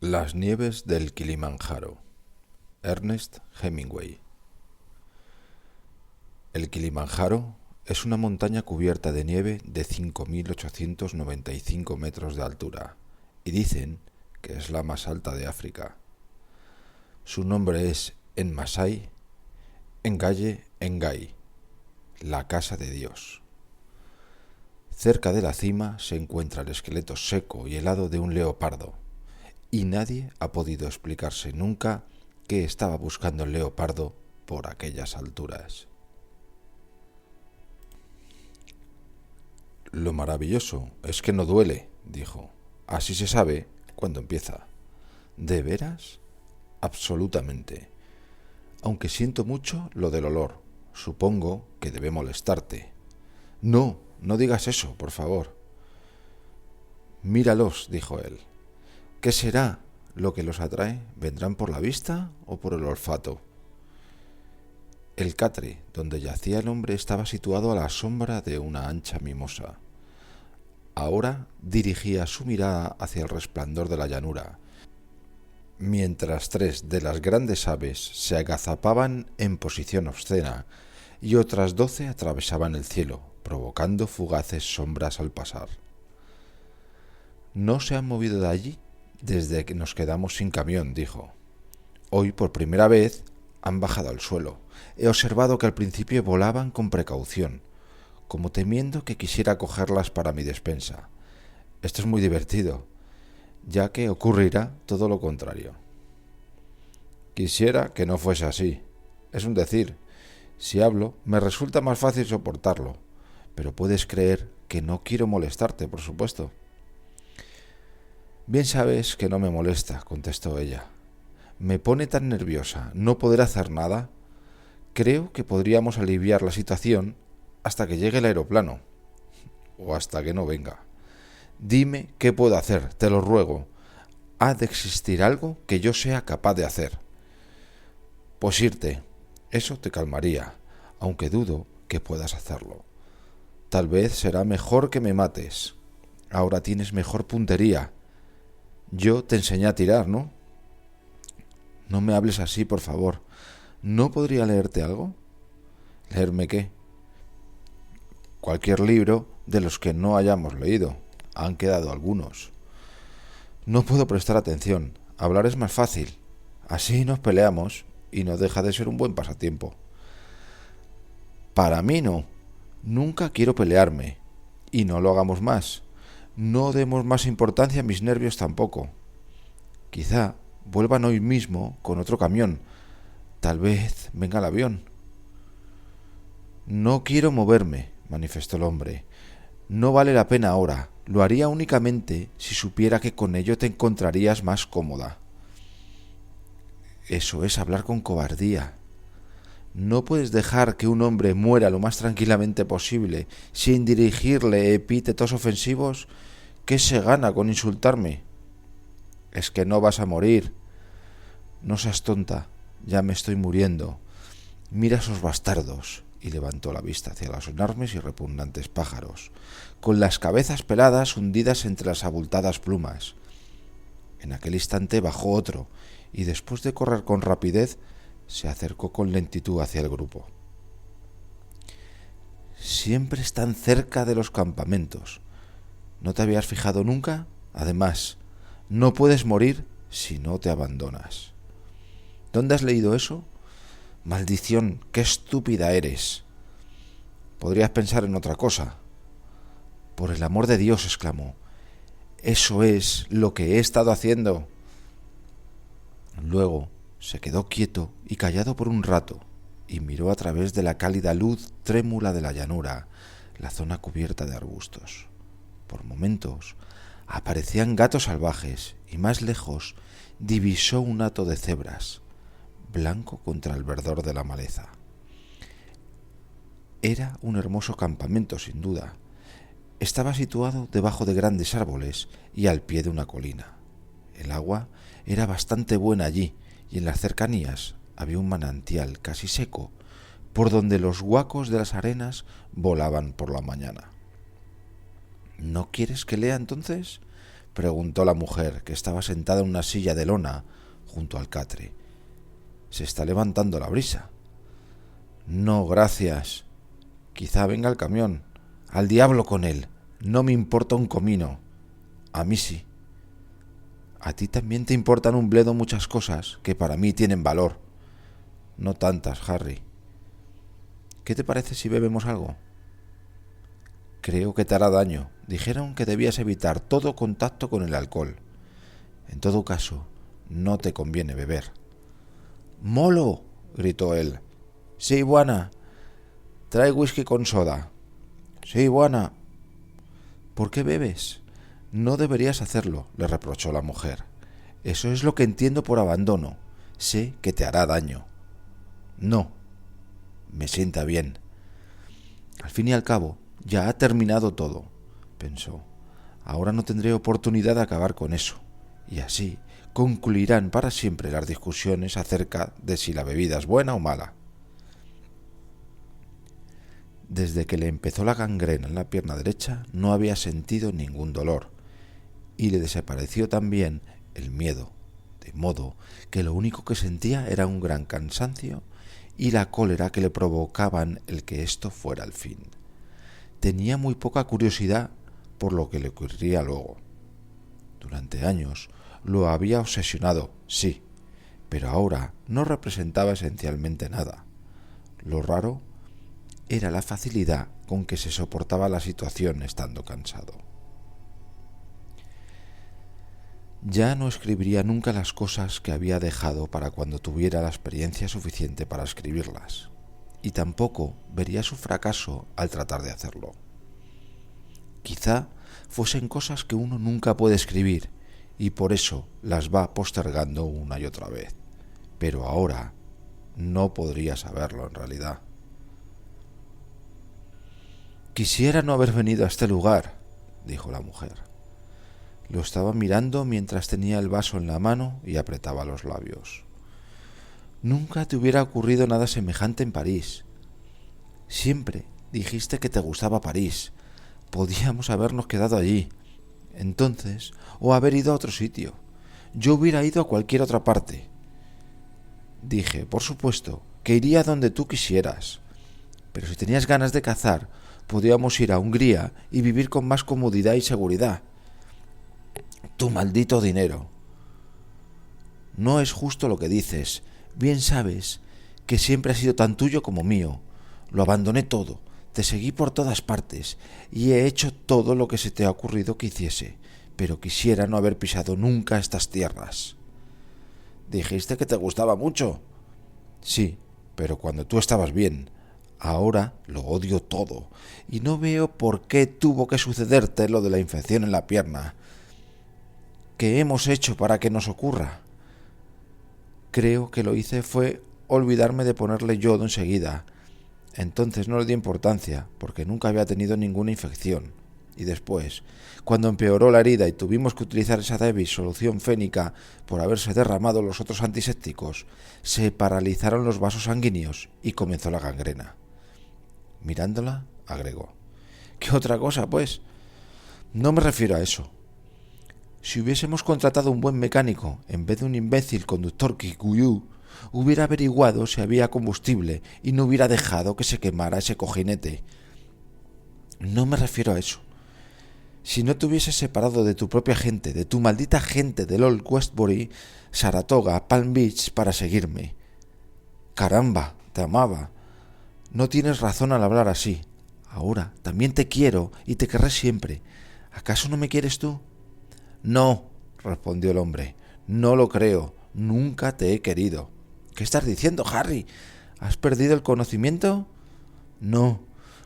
Las nieves del Kilimanjaro. Ernest Hemingway. El Kilimanjaro es una montaña cubierta de nieve de 5.895 metros de altura y dicen que es la más alta de África. Su nombre es en masái Engaye Engai, la casa de Dios. Cerca de la cima se encuentra el esqueleto seco y helado de un leopardo, y nadie ha podido explicarse nunca qué estaba buscando el leopardo por aquellas alturas. Lo maravilloso es que no duele, dijo. Así se sabe cuando empieza. ¿De veras? Absolutamente. Aunque siento mucho lo del olor. Supongo que debe molestarte. No, no digas eso, por favor. Míralos, dijo él. ¿Qué será lo que los atrae? ¿Vendrán por la vista o por el olfato? El catre donde yacía el hombre estaba situado a la sombra de una ancha mimosa. Ahora dirigía su mirada hacia el resplandor de la llanura, mientras 3 de las grandes aves se agazapaban en posición obscena y otras 12 atravesaban el cielo, provocando fugaces sombras al pasar. No se han movido de allí desde que nos quedamos sin camión, dijo. Hoy, por primera vez, han bajado al suelo. He observado que al principio volaban con precaución, como temiendo que quisiera cogerlas para mi despensa. Esto es muy divertido, ya que ocurrirá todo lo contrario. Quisiera que no fuese así. Es un decir. Si hablo, me resulta más fácil soportarlo, pero puedes creer que no quiero molestarte, por supuesto. Bien sabes que no me molesta, contestó ella. Me pone tan nerviosa no poder hacer nada. Creo que podríamos aliviar la situación hasta que llegue el aeroplano. O hasta que no venga. Dime qué puedo hacer, te lo ruego. Ha de existir algo que yo sea capaz de hacer. Pues irte. Eso te calmaría, aunque dudo que puedas hacerlo. Tal vez será mejor que me mates. Ahora tienes mejor puntería. Yo te enseñé a tirar, ¿no? No me hables así, por favor. ¿No podría leerte algo? ¿Leerme qué? Cualquier libro de los que no hayamos leído. Han quedado algunos. No puedo prestar atención. Hablar es más fácil. Así nos peleamos y no deja de ser un buen pasatiempo. Para mí no. Nunca quiero pelearme. Y no lo hagamos más. No demos más importancia a mis nervios tampoco. Quizá vuelvan hoy mismo con otro camión. Tal vez venga el avión. No quiero moverme, manifestó el hombre. No vale la pena ahora. Lo haría únicamente si supiera que con ello te encontrarías más cómoda. Eso es hablar con cobardía. No puedes dejar que un hombre muera lo más tranquilamente posible sin dirigirle epítetos ofensivos. ¿Qué se gana con insultarme? Es que no vas a morir. No seas tonta, ya me estoy muriendo. Mira esos bastardos. Y levantó la vista hacia los enormes y repugnantes pájaros, con las cabezas peladas hundidas entre las abultadas plumas. En aquel instante bajó otro, y después de correr con rapidez, se acercó con lentitud hacia el grupo. Siempre están cerca de los campamentos. ¿No te habías fijado nunca? Además, no puedes morir si no te abandonas. ¿Dónde has leído eso? Maldición, qué estúpida eres. Podrías pensar en otra cosa. Por el amor de Dios, exclamó. Eso es lo que he estado haciendo. Luego se quedó quieto y callado por un rato y miró a través de la cálida luz trémula de la llanura, la zona cubierta de arbustos. Por momentos aparecían gatos salvajes y más lejos divisó un hato de cebras, blanco contra el verdor de la maleza. Era un hermoso campamento, sin duda. Estaba situado debajo de grandes árboles y al pie de una colina. El agua era bastante buena allí y en las cercanías había un manantial casi seco por donde los guacos de las arenas volaban por la mañana. ¿No quieres que lea entonces? preguntó la mujer, que estaba sentada en una silla de lona junto al catre. Se está levantando la brisa. No, gracias. Quizá venga el camión. Al diablo con él. No me importa un comino. A mí sí. A ti también te importan un bledo muchas cosas que para mí tienen valor. No tantas, Harry. ¿Qué te parece si bebemos algo? Creo que te hará daño. Dijeron que debías evitar todo contacto con el alcohol. En todo caso, no te conviene beber. ¡Molo!, gritó él. Sí, buena. Trae whisky con soda. Sí, buena. ¿Por qué bebes? No deberías hacerlo, le reprochó la mujer. Eso es lo que entiendo por abandono. Sé que te hará daño. No. Me sienta bien. Al fin y al cabo, ya ha terminado todo, pensó. Ahora no tendré oportunidad de acabar con eso. Y así concluirán para siempre las discusiones acerca de si la bebida es buena o mala. Desde que le empezó la gangrena en la pierna derecha no había sentido ningún dolor y le desapareció también el miedo, de modo que lo único que sentía era un gran cansancio y la cólera que le provocaban el que esto fuera el fin. Tenía muy poca curiosidad por lo que le ocurriría luego. Durante años lo había obsesionado, sí, pero ahora no representaba esencialmente nada. Lo raro era la facilidad con que se soportaba la situación estando cansado. Ya no escribiría nunca las cosas que había dejado para cuando tuviera la experiencia suficiente para escribirlas, y tampoco vería su fracaso al tratar de hacerlo. Quizá fuesen cosas que uno nunca puede escribir, y por eso las va postergando una y otra vez, pero ahora no podría saberlo en realidad. Quisiera no haber venido a este lugar, dijo la mujer. Lo estaba mirando mientras tenía el vaso en la mano y apretaba los labios. Nunca te hubiera ocurrido nada semejante en París. Siempre dijiste que te gustaba París. Podíamos habernos quedado allí, entonces, o haber ido a otro sitio. Yo hubiera ido a cualquier otra parte. Dije, por supuesto, que iría donde tú quisieras. Pero si tenías ganas de cazar, podíamos ir a Hungría y vivir con más comodidad y seguridad. Tu maldito dinero. No es justo lo que dices. Bien sabes que siempre ha sido tan tuyo como mío. Lo abandoné todo, te seguí por todas partes y he hecho todo lo que se te ha ocurrido que hiciese, pero quisiera no haber pisado nunca estas tierras. Dijiste que te gustaba mucho. Sí, pero cuando tú estabas bien. Ahora lo odio todo y no veo por qué tuvo que sucederte lo de la infección en la pierna. ¿Qué hemos hecho para que nos ocurra? Creo que lo hice fue olvidarme de ponerle yodo enseguida. Entonces no le di importancia, porque nunca había tenido ninguna infección. Y después, cuando empeoró la herida y tuvimos que utilizar esa débil solución fénica por haberse derramado los otros antisépticos, se paralizaron los vasos sanguíneos y comenzó la gangrena. Mirándola, agregó: ¿Qué otra cosa, pues? No me refiero a eso. Si hubiésemos contratado un buen mecánico en vez de un imbécil conductor Kikuyu, hubiera averiguado si había combustible y no hubiera dejado que se quemara ese cojinete. No me refiero a eso. Si no te hubieses separado de tu propia gente, de tu maldita gente de Old Westbury, Saratoga, Palm Beach, para seguirme. Caramba, te amaba. No tienes razón al hablar así. Ahora también te quiero y te querré siempre. ¿Acaso no me quieres tú? No, respondió el hombre. No lo creo. Nunca te he querido. ¿Qué estás diciendo, Harry? ¿Has perdido el conocimiento? No,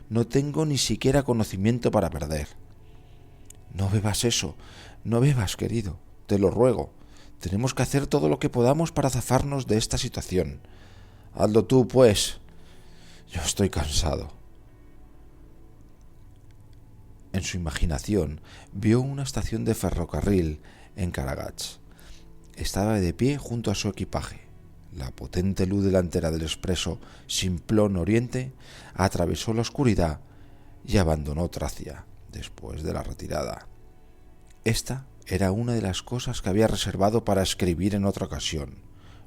no tengo ni siquiera conocimiento para perder. No bebas eso. No bebas, querido. Te lo ruego. Tenemos que hacer todo lo que podamos para zafarnos de esta situación. Hazlo tú, pues. Yo estoy cansado. En su imaginación vio una estación de ferrocarril en Karagach. Estaba de pie junto a su equipaje. La potente luz delantera del expreso Simplón Oriente atravesó la oscuridad y abandonó Tracia después de la retirada. Esta era una de las cosas que había reservado para escribir en otra ocasión,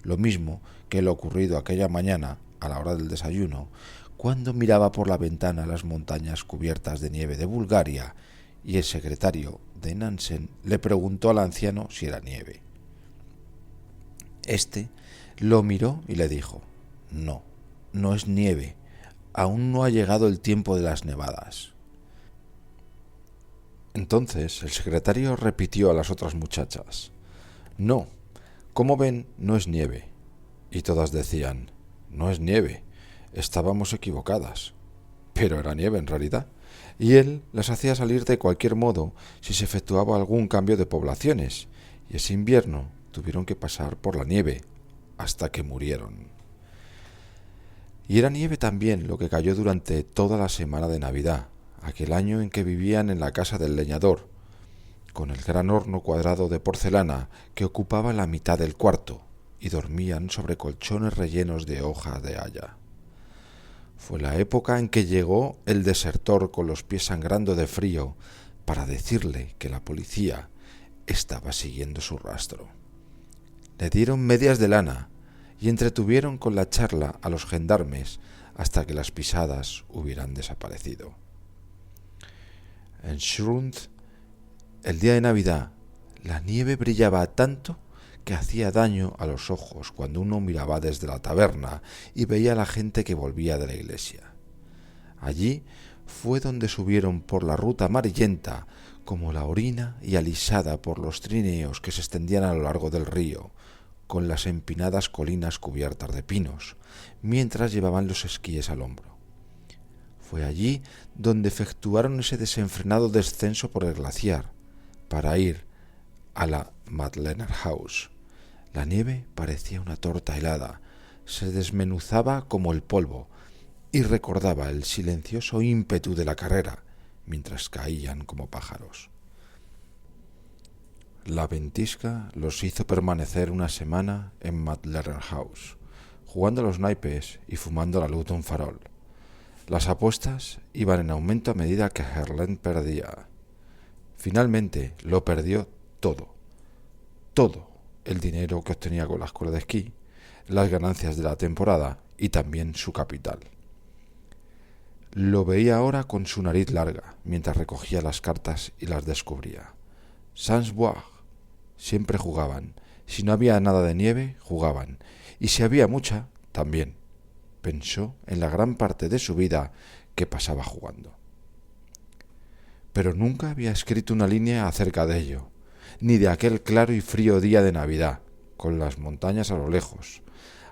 lo mismo que lo ocurrido aquella mañana a la hora del desayuno, cuando miraba por la ventana las montañas cubiertas de nieve de Bulgaria y el secretario de Nansen le preguntó al anciano si era nieve. Este lo miró y le dijo: no, no es nieve, aún no ha llegado el tiempo de las nevadas. Entonces el secretario repitió a las otras muchachas: no, como ven, no es nieve. Y todas decían: no es nieve, estábamos equivocadas. Pero era nieve en realidad, y él las hacía salir de cualquier modo si se efectuaba algún cambio de poblaciones, y ese invierno tuvieron que pasar por la nieve hasta que murieron. Y era nieve también lo que cayó durante toda la semana de Navidad, aquel año en que vivían en la casa del leñador, con el gran horno cuadrado de porcelana que ocupaba la mitad del cuarto, y dormían sobre colchones rellenos de hojas de haya. Fue la época en que llegó el desertor con los pies sangrando de frío para decirle que la policía estaba siguiendo su rastro. Le dieron medias de lana y entretuvieron con la charla a los gendarmes hasta que las pisadas hubieran desaparecido. En Schrund, el día de Navidad, la nieve brillaba tanto que hacía daño a los ojos cuando uno miraba desde la taberna y veía a la gente que volvía de la iglesia. Allí fue donde subieron por la ruta amarillenta como la orina y alisada por los trineos que se extendían a lo largo del río, con las empinadas colinas cubiertas de pinos, mientras llevaban los esquíes al hombro. Fue allí donde efectuaron ese desenfrenado descenso por el glaciar, para ir a la Madlener House. La nieve parecía una torta helada, se desmenuzaba como el polvo y recordaba el silencioso ímpetu de la carrera mientras caían como pájaros. La ventisca los hizo permanecer una semana en Madlener House, jugando a los naipes y fumando la luz de un farol. Las apuestas iban en aumento a medida que Herland perdía. Finalmente lo perdió todo el dinero que obtenía con la escuela de esquí, las ganancias de la temporada y también su capital. Lo veía ahora con su nariz larga, mientras recogía las cartas y las descubría. Sans-Bois. Siempre jugaban. Si no había nada de nieve, jugaban. Y si había mucha, también. Pensó en la gran parte de su vida que pasaba jugando. Pero nunca había escrito una línea acerca de ello, ni de aquel claro y frío día de Navidad, con las montañas a lo lejos,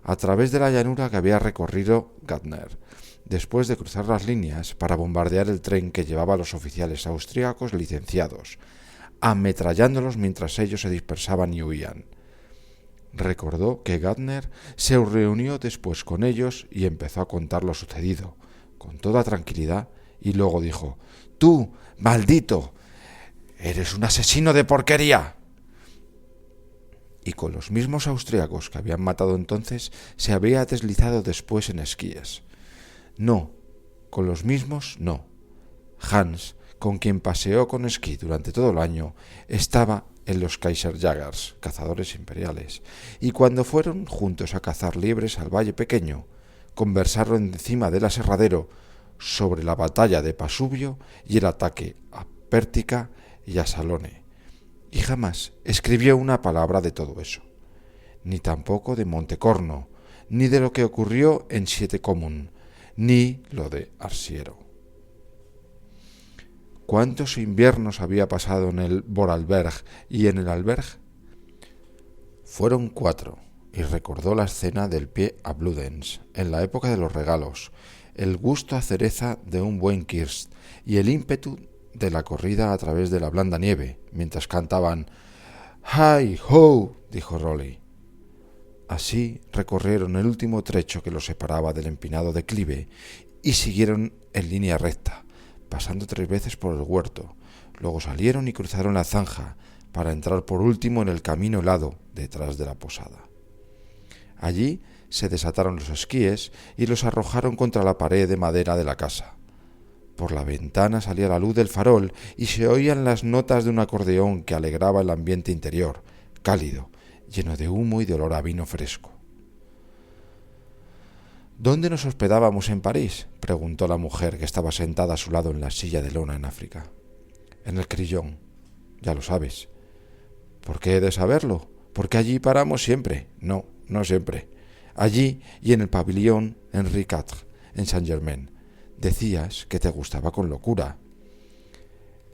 a través de la llanura que había recorrido Gardner, después de cruzar las líneas para bombardear el tren que llevaba a los oficiales austríacos licenciados, ametrallándolos mientras ellos se dispersaban y huían. Recordó que Gardner se reunió después con ellos y empezó a contar lo sucedido, con toda tranquilidad, y luego dijo: «¡Tú, maldito! ¡Eres un asesino de porquería!». Y con los mismos austríacos que habían matado entonces se había deslizado después en esquíes. No, con los mismos no. Hans, con quien paseó con esquí durante todo el año, estaba en los Kaiserjägers, cazadores imperiales, y cuando fueron juntos a cazar liebres al Valle Pequeño, conversaron encima del aserradero sobre la batalla de Pasubio y el ataque a Pértica y a Salone, y jamás escribió una palabra de todo eso, ni tampoco de Montecorno, ni de lo que ocurrió en Siete Común, ni lo de Arsiero. ¿Cuántos inviernos había pasado en el Vorarlberg y en el Alberg? Fueron 4, y recordó la escena del pie a Bludenz, en la época de los regalos, el gusto a cereza de un buen kirsch y el ímpetu de la corrida a través de la blanda nieve, mientras cantaban «Hi, ho», dijo Rolly. Así recorrieron el último trecho que los separaba del empinado declive y siguieron en línea recta, pasando 3 veces por el huerto. Luego salieron y cruzaron la zanja para entrar por último en el camino helado detrás de la posada. Allí se desataron los esquíes y los arrojaron contra la pared de madera de la casa. Por la ventana salía la luz del farol y se oían las notas de un acordeón que alegraba el ambiente interior, cálido, lleno de humo y de olor a vino fresco. ¿Dónde nos hospedábamos en París?, preguntó la mujer que estaba sentada a su lado en la silla de lona en África. En el Crillon, ya lo sabes. ¿Por qué he de saberlo? Porque allí paramos siempre. No, no siempre. Allí y en el pabellón Henri IV, en Saint-Germain. Decías que te gustaba con locura.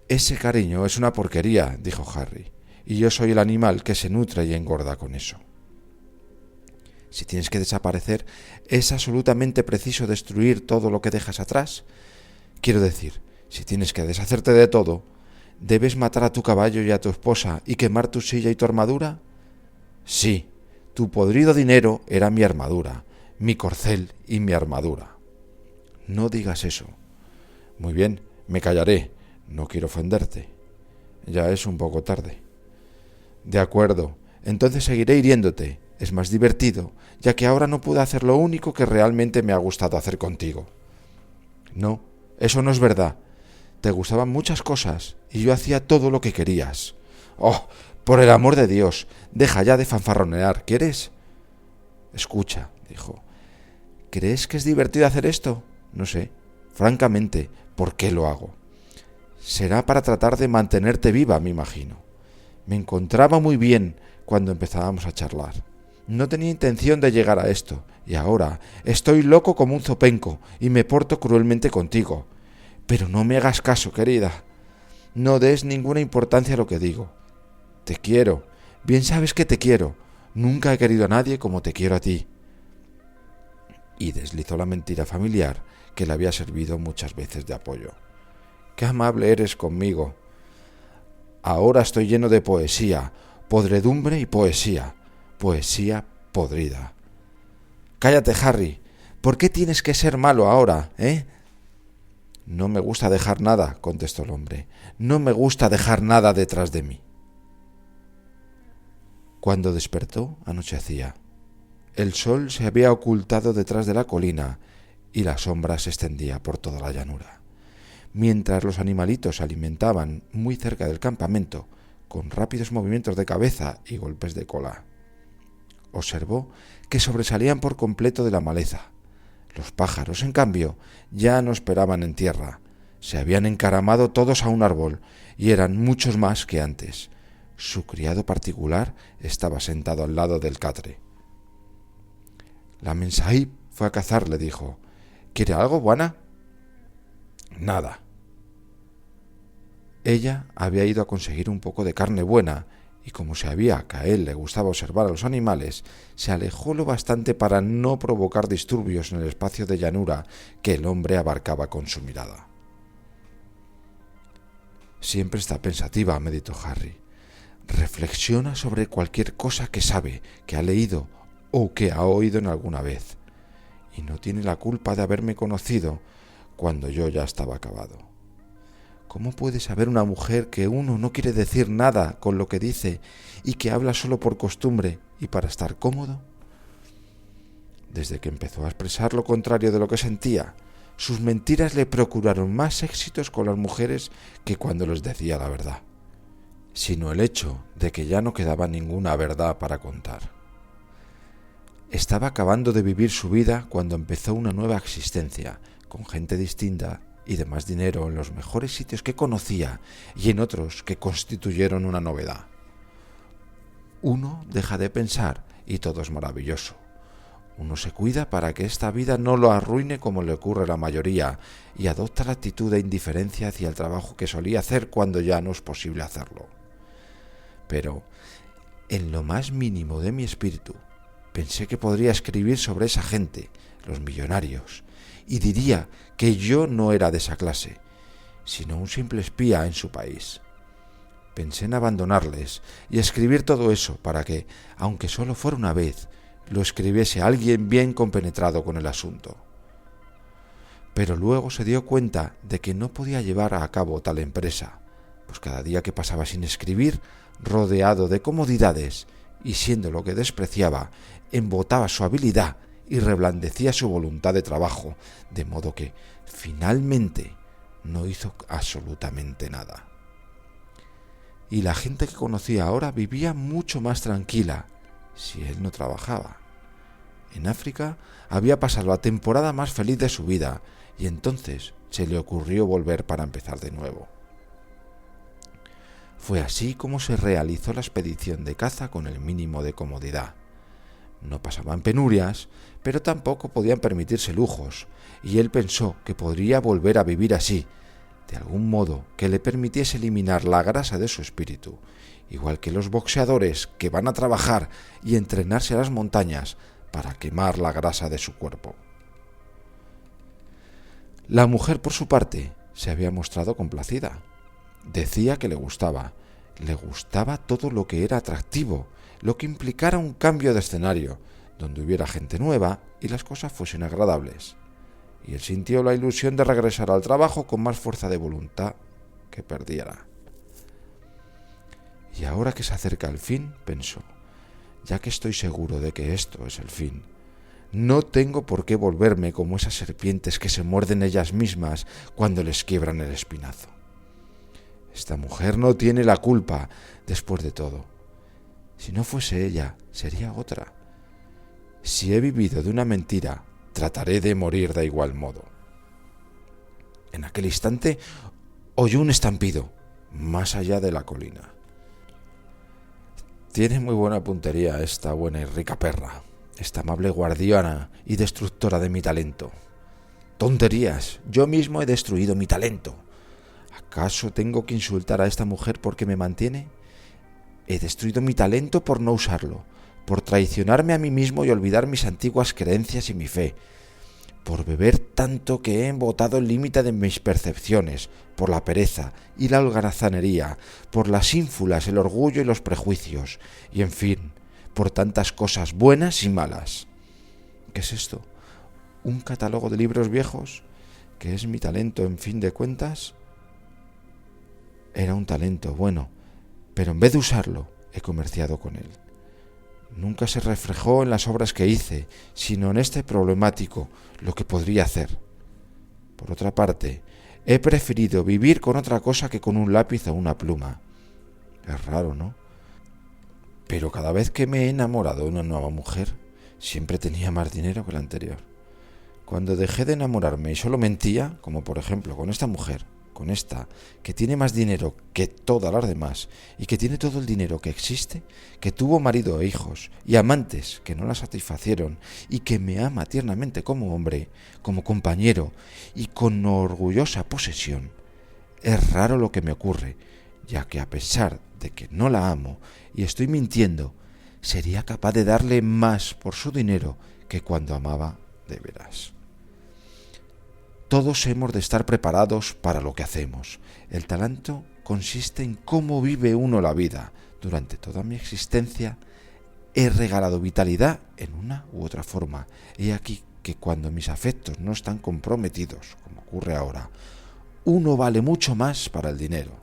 Ese cariño es una porquería, dijo Harry, y yo soy el animal que se nutre y engorda con eso. Si tienes que desaparecer, ¿es absolutamente preciso destruir todo lo que dejas atrás? Quiero decir, si tienes que deshacerte de todo, ¿debes matar a tu caballo y a tu esposa y quemar tu silla y tu armadura? Sí, tu podrido dinero era mi armadura, mi corcel y mi armadura. No digas eso. Muy bien, me callaré. No quiero ofenderte. Ya es un poco tarde. De acuerdo, entonces seguiré hiriéndote. Es más divertido, ya que ahora no puedo hacer lo único que realmente me ha gustado hacer contigo. No, eso no es verdad. Te gustaban muchas cosas y yo hacía todo lo que querías. ¡Oh, por el amor de Dios! Deja ya de fanfarronear, ¿quieres? Escucha, dijo. ¿Crees que es divertido hacer esto? No sé, francamente, ¿por qué lo hago? Será para tratar de mantenerte viva, me imagino. Me encontraba muy bien cuando empezábamos a charlar. No tenía intención de llegar a esto, y ahora estoy loco como un zopenco y me porto cruelmente contigo. Pero no me hagas caso, querida. No des ninguna importancia a lo que digo. Te quiero, bien sabes que te quiero. Nunca he querido a nadie como te quiero a ti. Y deslizó la mentira familiar que le había servido muchas veces de apoyo. ¡Qué amable eres conmigo! Ahora estoy lleno de poesía, podredumbre y poesía. Poesía podrida. Cállate, Harry. ¿Por qué tienes que ser malo ahora, No me gusta dejar nada, contestó el hombre. No me gusta dejar nada detrás de mí. Cuando despertó, anochecía. El sol se había ocultado detrás de la colina y la sombra se extendía por toda la llanura. Mientras los animalitos se alimentaban muy cerca del campamento, con rápidos movimientos de cabeza y golpes de cola. Observó que sobresalían por completo de la maleza. Los pájaros, en cambio, ya no esperaban en tierra. Se habían encaramado todos a un árbol y eran muchos más que antes. Su criado particular estaba sentado al lado del catre. La Memsahib fue a cazar, le dijo. ¿Quiere algo, Bwana? Nada. Ella había ido a conseguir un poco de carne buena y como sabía que a él le gustaba observar a los animales, se alejó lo bastante para no provocar disturbios en el espacio de llanura que el hombre abarcaba con su mirada. Siempre está pensativa, meditó Harry. Reflexiona sobre cualquier cosa que sabe, que ha leído o que ha oído en alguna vez, y no tiene la culpa de haberme conocido cuando yo ya estaba acabado. ¿Cómo puede saber una mujer que uno no quiere decir nada con lo que dice y que habla solo por costumbre y para estar cómodo? Desde que empezó a expresar lo contrario de lo que sentía, sus mentiras le procuraron más éxitos con las mujeres que cuando les decía la verdad, sino el hecho de que ya no quedaba ninguna verdad para contar. Estaba acabando de vivir su vida cuando empezó una nueva existencia, con gente distinta y de más dinero en los mejores sitios que conocía y en otros que constituyeron una novedad. Uno deja de pensar y todo es maravilloso. Uno se cuida para que esta vida no lo arruine como le ocurre a la mayoría y adopta la actitud de indiferencia hacia el trabajo que solía hacer cuando ya no es posible hacerlo. Pero, en lo más mínimo de mi espíritu, pensé que podría escribir sobre esa gente, los millonarios, y diría que yo no era de esa clase, sino un simple espía en su país. Pensé en abandonarles y escribir todo eso para que, aunque solo fuera una vez, lo escribiese alguien bien compenetrado con el asunto. Pero luego se dio cuenta de que no podía llevar a cabo tal empresa, pues cada día que pasaba sin escribir, rodeado de comodidades y siendo lo que despreciaba, embotaba su habilidad y reblandecía su voluntad de trabajo, de modo que, finalmente, no hizo absolutamente nada. Y la gente que conocía ahora vivía mucho más tranquila si él no trabajaba. En África había pasado la temporada más feliz de su vida y entonces se le ocurrió volver para empezar de nuevo. Fue así como se realizó la expedición de caza con el mínimo de comodidad. No pasaban penurias, pero tampoco podían permitirse lujos, y él pensó que podría volver a vivir así, de algún modo que le permitiese eliminar la grasa de su espíritu, igual que los boxeadores que van a trabajar y entrenarse a las montañas para quemar la grasa de su cuerpo. La mujer, por su parte, se había mostrado complacida. Decía que le gustaba todo lo que era atractivo, lo que implicara un cambio de escenario, donde hubiera gente nueva y las cosas fuesen agradables. Y él sintió la ilusión de regresar al trabajo con más fuerza de voluntad que perdiera. Y ahora que se acerca el fin, pensó, ya que estoy seguro de que esto es el fin, no tengo por qué volverme como esas serpientes que se muerden ellas mismas cuando les quiebran el espinazo. Esta mujer no tiene la culpa, después de todo. Si no fuese ella, sería otra. Si he vivido de una mentira, trataré de morir de igual modo. En aquel instante oyó un estampido, más allá de la colina. Tiene muy buena puntería esta buena y rica perra, esta amable guardiana y destructora de mi talento. ¡Tonterías! Yo mismo he destruido mi talento. ¿Acaso tengo que insultar a esta mujer porque me mantiene? He destruido mi talento por no usarlo, por traicionarme a mí mismo y olvidar mis antiguas creencias y mi fe, por beber tanto que he embotado el límite de mis percepciones, por la pereza y la holgazanería, por las ínfulas, el orgullo y los prejuicios, y en fin, por tantas cosas buenas y malas. ¿Qué es esto? ¿Un catálogo de libros viejos? ¿Qué es mi talento en fin de cuentas? Era un talento bueno, pero en vez de usarlo, he comerciado con él. Nunca se reflejó en las obras que hice, sino en este problemático, lo que podría hacer. Por otra parte, he preferido vivir con otra cosa que con un lápiz o una pluma. Es raro, ¿no? Pero cada vez que me he enamorado de una nueva mujer, siempre tenía más dinero que la anterior. Cuando dejé de enamorarme y solo mentía, como por ejemplo con esta mujer, con esta, que tiene más dinero que todas las demás y que tiene todo el dinero que existe, que tuvo marido e hijos y amantes que no la satisfacieron y que me ama tiernamente como hombre, como compañero y con orgullosa posesión, es raro lo que me ocurre, ya que a pesar de que no la amo y estoy mintiendo, sería capaz de darle más por su dinero que cuando amaba de veras. Todos hemos de estar preparados para lo que hacemos. El talento consiste en cómo vive uno la vida. Durante toda mi existencia he regalado vitalidad en una u otra forma. He aquí que cuando mis afectos no están comprometidos, como ocurre ahora, uno vale mucho más para el dinero.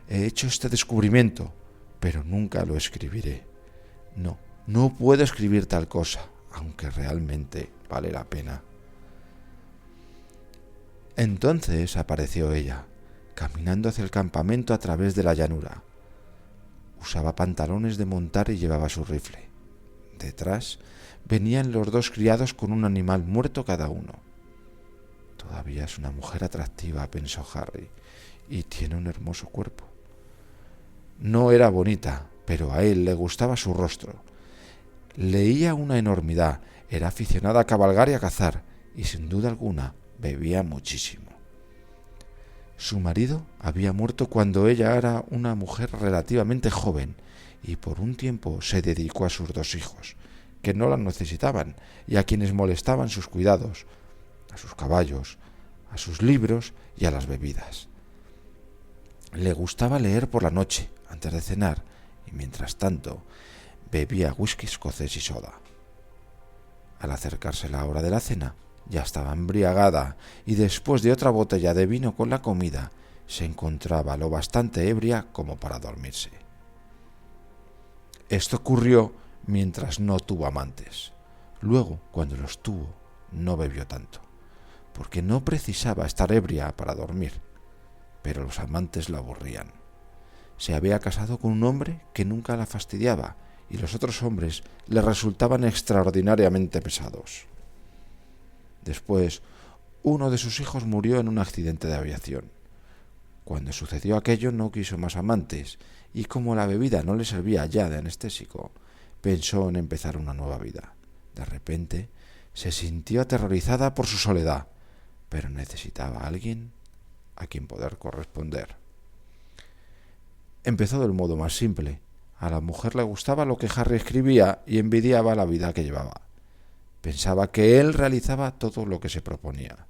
He hecho este descubrimiento, pero nunca lo escribiré. No puedo escribir tal cosa, aunque realmente vale la pena. Entonces apareció ella, caminando hacia el campamento a través de la llanura. Usaba pantalones de montar y llevaba su rifle. Detrás venían los dos criados con un animal muerto cada uno. Todavía es una mujer atractiva, pensó Harry, y tiene un hermoso cuerpo. No era bonita, pero a él le gustaba su rostro. Leía una enormidad, era aficionada a cabalgar y a cazar, y sin duda alguna bebía muchísimo. Su marido había muerto cuando ella era una mujer relativamente joven y por un tiempo se dedicó a sus dos hijos, que no la necesitaban y a quienes molestaban sus cuidados, a sus caballos, a sus libros y a las bebidas. Le gustaba leer por la noche, antes de cenar, y mientras tanto bebía whisky escocés y soda. Al acercarse la hora de la cena, ya estaba embriagada y después de otra botella de vino con la comida, se encontraba lo bastante ebria como para dormirse. Esto ocurrió mientras no tuvo amantes. Luego, cuando los tuvo, no bebió tanto. porque no precisaba estar ebria para dormir, pero los amantes la aburrían. Se había casado con un hombre que nunca la fastidiaba y los otros hombres le resultaban extraordinariamente pesados. Después, uno de sus hijos murió en un accidente de aviación. Cuando sucedió aquello no quiso más amantes y como la bebida no le servía ya de anestésico, pensó en empezar una nueva vida. De repente se sintió aterrorizada por su soledad, pero necesitaba a alguien a quien poder corresponder. Empezó del modo más simple. A la mujer le gustaba lo que Harry escribía y envidiaba la vida que llevaba. Pensaba que él realizaba todo lo que se proponía.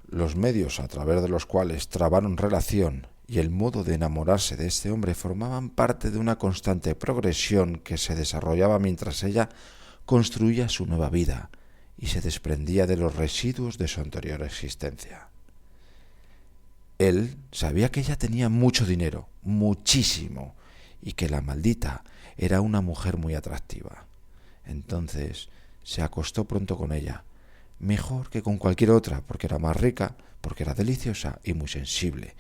Los medios a través de los cuales trabaron relación y el modo de enamorarse de este hombre formaban parte de una constante progresión que se desarrollaba mientras ella construía su nueva vida y se desprendía de los residuos de su anterior existencia. Él sabía que ella tenía mucho dinero, muchísimo, y que la maldita era una mujer muy atractiva. Entonces se acostó pronto con ella, mejor que con cualquier otra, porque era más rica, porque era deliciosa y muy sensible,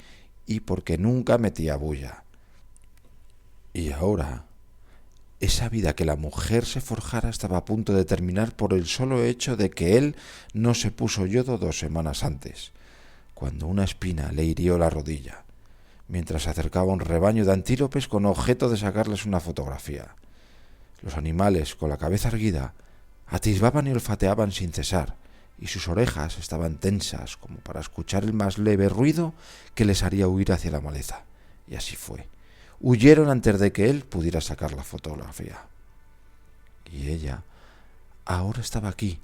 y porque nunca metía bulla. Y ahora, esa vida que la mujer se forjara estaba a punto de terminar por el solo hecho de que él no se puso yodo 2 semanas antes, cuando una espina le hirió la rodilla, mientras se acercaba un rebaño de antílopes con objeto de sacarles una fotografía. Los animales, con la cabeza erguida, atisbaban y olfateaban sin cesar, y sus orejas estaban tensas como para escuchar el más leve ruido que les haría huir hacia la maleza. Y así fue. Huyeron antes de que él pudiera sacar la fotografía. Y ella ahora estaba aquí.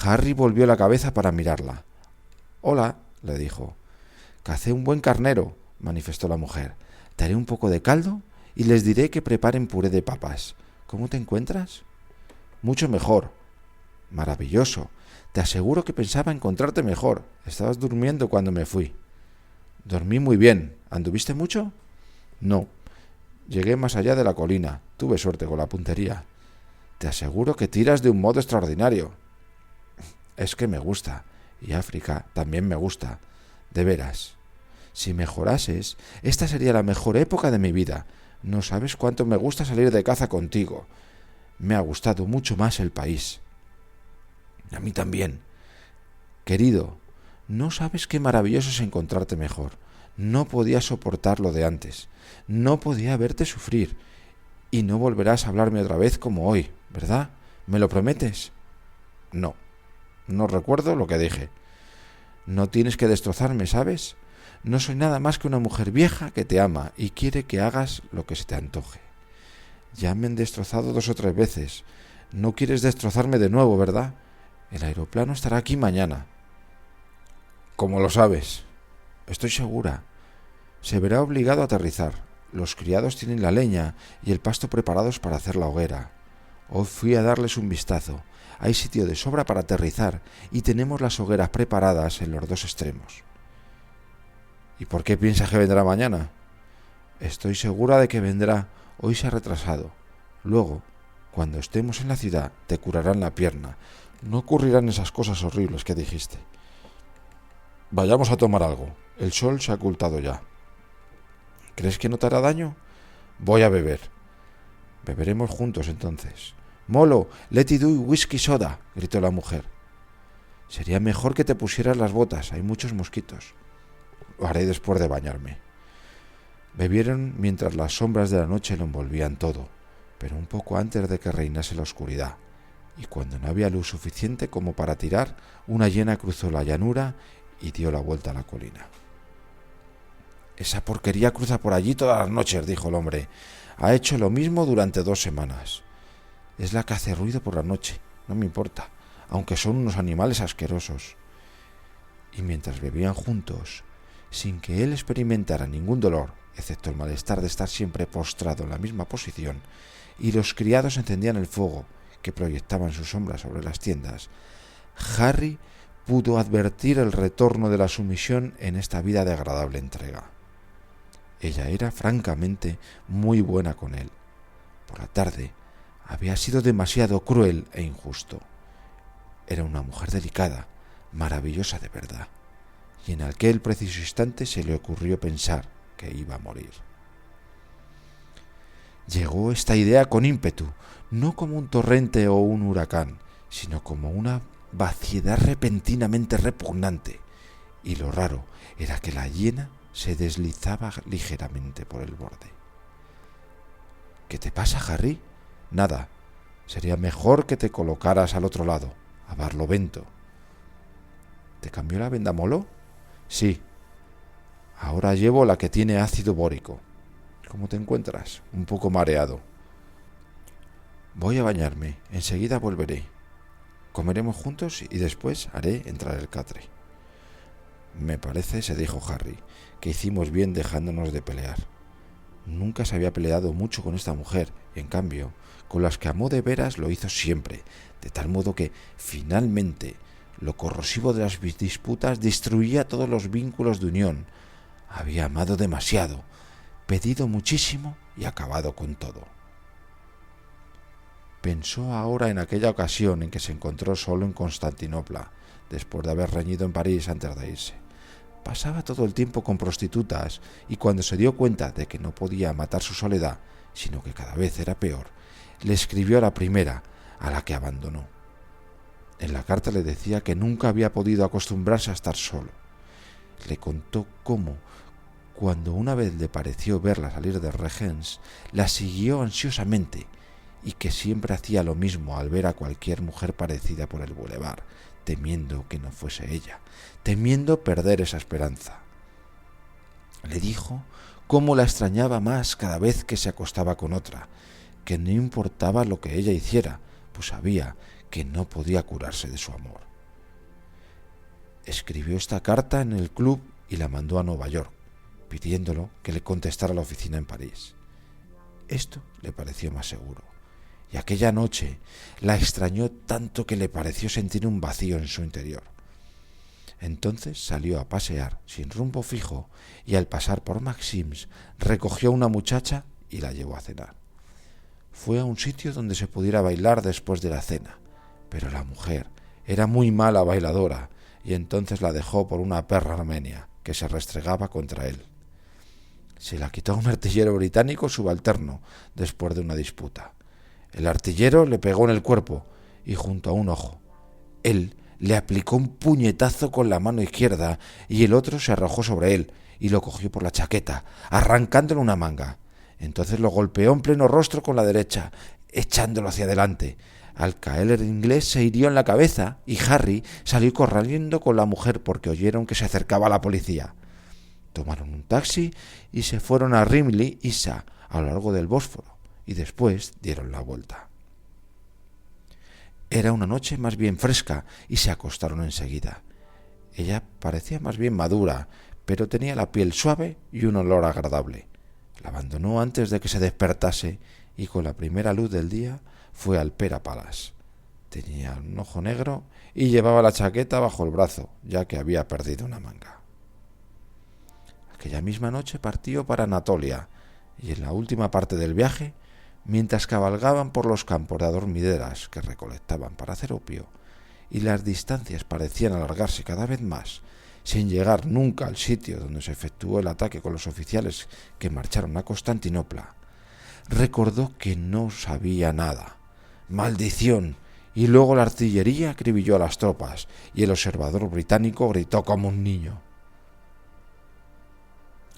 Harry volvió la cabeza para mirarla. «Hola», le dijo. «Cacé un buen carnero», manifestó la mujer. «Te haré un poco de caldo y les diré que preparen puré de papas. ¿Cómo te encuentras?» «Mucho mejor». «Maravilloso. Te aseguro que pensaba encontrarte mejor. Estabas durmiendo cuando me fui». «Dormí muy bien. ¿Anduviste mucho?» «No. Llegué más allá de la colina. Tuve suerte con la puntería». «Te aseguro que tiras de un modo extraordinario». «Es que me gusta. Y África también me gusta. De veras. Si mejorases, esta sería la mejor época de mi vida. No sabes cuánto me gusta salir de caza contigo. Me ha gustado mucho más el país». «A mí también. Querido, no sabes qué maravilloso es encontrarte mejor. No podía soportar lo de antes. No podía verte sufrir. Y no volverás a hablarme otra vez como hoy, ¿verdad? ¿Me lo prometes?» «No. No recuerdo lo que dije». «No tienes que destrozarme, ¿sabes? No soy nada más que una mujer vieja que te ama y quiere que hagas lo que se te antoje. Ya me han destrozado 2 o 3 veces. No quieres destrozarme de nuevo, ¿verdad? El aeroplano estará aquí mañana». «¿Cómo lo sabes?» «Estoy segura. Se verá obligado a aterrizar. Los criados tienen la leña y el pasto preparados para hacer la hoguera. Hoy fui a darles un vistazo. Hay sitio de sobra para aterrizar y tenemos las hogueras preparadas en los 2 extremos». «¿Y por qué piensas que vendrá mañana?» «Estoy segura de que vendrá. Hoy se ha retrasado. Luego, cuando estemos en la ciudad, te curarán la pierna. No ocurrirán esas cosas horribles que dijiste». «Vayamos a tomar algo. El sol se ha ocultado ya». «¿Crees que no te hará daño?» «Voy a beber». «Beberemos juntos entonces». «Molo, Letty do whisky soda», gritó la mujer. «Sería mejor que te pusieras las botas. Hay muchos mosquitos». «Lo haré después de bañarme». Bebieron mientras las sombras de la noche lo envolvían todo, pero un poco antes de que reinase la oscuridad, y cuando no había luz suficiente como para tirar, una hiena cruzó la llanura y dio la vuelta a la colina. «Esa porquería cruza por allí todas las noches», dijo el hombre. «Ha hecho lo mismo durante 2 semanas. Es la que hace ruido por la noche. No me importa, aunque son unos animales asquerosos». Y mientras bebían juntos, sin que él experimentara ningún dolor, excepto el malestar de estar siempre postrado en la misma posición, y los criados encendían el fuego que proyectaban sus sombras sobre las tiendas, Harry pudo advertir el retorno de la sumisión en esta vida de agradable entrega. Ella era francamente muy buena con él. Por la tarde había sido demasiado cruel e injusto. Era una mujer delicada, maravillosa de verdad, y en aquel preciso instante se le ocurrió pensar que iba a morir. Llegó esta idea con ímpetu, no como un torrente o un huracán, sino como una vaciedad repentinamente repugnante, y lo raro era que la hiena se deslizaba ligeramente por el borde. ¿Qué te pasa, Harry? Nada. Sería mejor que te colocaras al otro lado, a Barlovento. ¿Te cambió la venda Molo? Sí. Ahora llevo la que tiene ácido bórico. ¿Cómo te encuentras? Un poco mareado. Voy a bañarme. Enseguida volveré. Comeremos juntos y después haré entrar el catre. Me parece, se dijo Harry, que hicimos bien dejándonos de pelear. Nunca se había peleado mucho con esta mujer, y en cambio, con las que amó de veras lo hizo siempre, de tal modo que, finalmente, lo corrosivo de las disputas destruía todos los vínculos de unión. Había amado demasiado, pedido muchísimo y acabado con todo. Pensó ahora en aquella ocasión en que se encontró solo en Constantinopla, después de haber reñido en París antes de irse. Pasaba todo el tiempo con prostitutas y cuando se dio cuenta de que no podía matar su soledad, sino que cada vez era peor, le escribió a la primera, a la que abandonó. En la carta le decía que nunca había podido acostumbrarse a estar solo. Le contó cómo, cuando una vez le pareció verla salir de Regents, la siguió ansiosamente y que siempre hacía lo mismo al ver a cualquier mujer parecida por el boulevard, temiendo que no fuese ella, temiendo perder esa esperanza. Le dijo cómo la extrañaba más cada vez que se acostaba con otra, que no importaba lo que ella hiciera, pues sabía que no podía curarse de su amor. Escribió esta carta en el club y la mandó a Nueva York, pidiéndolo que le contestara a la oficina en París. Esto le pareció más seguro. Y aquella noche la extrañó tanto que le pareció sentir un vacío en su interior. Entonces salió a pasear sin rumbo fijo y al pasar por Maxim's recogió a una muchacha y la llevó a cenar. Fue a un sitio donde se pudiera bailar después de la cena, pero la mujer era muy mala bailadora y entonces la dejó por una perra armenia que se restregaba contra él. Se la quitó a un artillero británico subalterno después de una disputa. El artillero le pegó en el cuerpo y junto a un ojo. Él le aplicó un puñetazo con la mano izquierda y el otro se arrojó sobre él y lo cogió por la chaqueta, arrancándole una manga. Entonces lo golpeó en pleno rostro con la derecha, echándolo hacia adelante. Al caer el inglés se hirió en la cabeza y Harry salió corriendo con la mujer porque oyeron que se acercaba la policía. Tomaron un taxi y se fueron a Rimley Isa, a lo largo del Bósforo, y después dieron la vuelta. Era una noche más bien fresca y se acostaron enseguida. Ella parecía más bien madura, pero tenía la piel suave y un olor agradable. La abandonó antes de que se despertase y con la primera luz del día fue al Pera Palace. Tenía un ojo negro y llevaba la chaqueta bajo el brazo, ya que había perdido una manga. Aquella misma noche partió para Anatolia y en la última parte del viaje, mientras cabalgaban por los campos de adormideras que recolectaban para hacer opio, y las distancias parecían alargarse cada vez más, sin llegar nunca al sitio donde se efectuó el ataque con los oficiales que marcharon a Constantinopla, recordó que no sabía nada. ¡Maldición! Y luego la artillería acribilló a las tropas, y el observador británico gritó como un niño.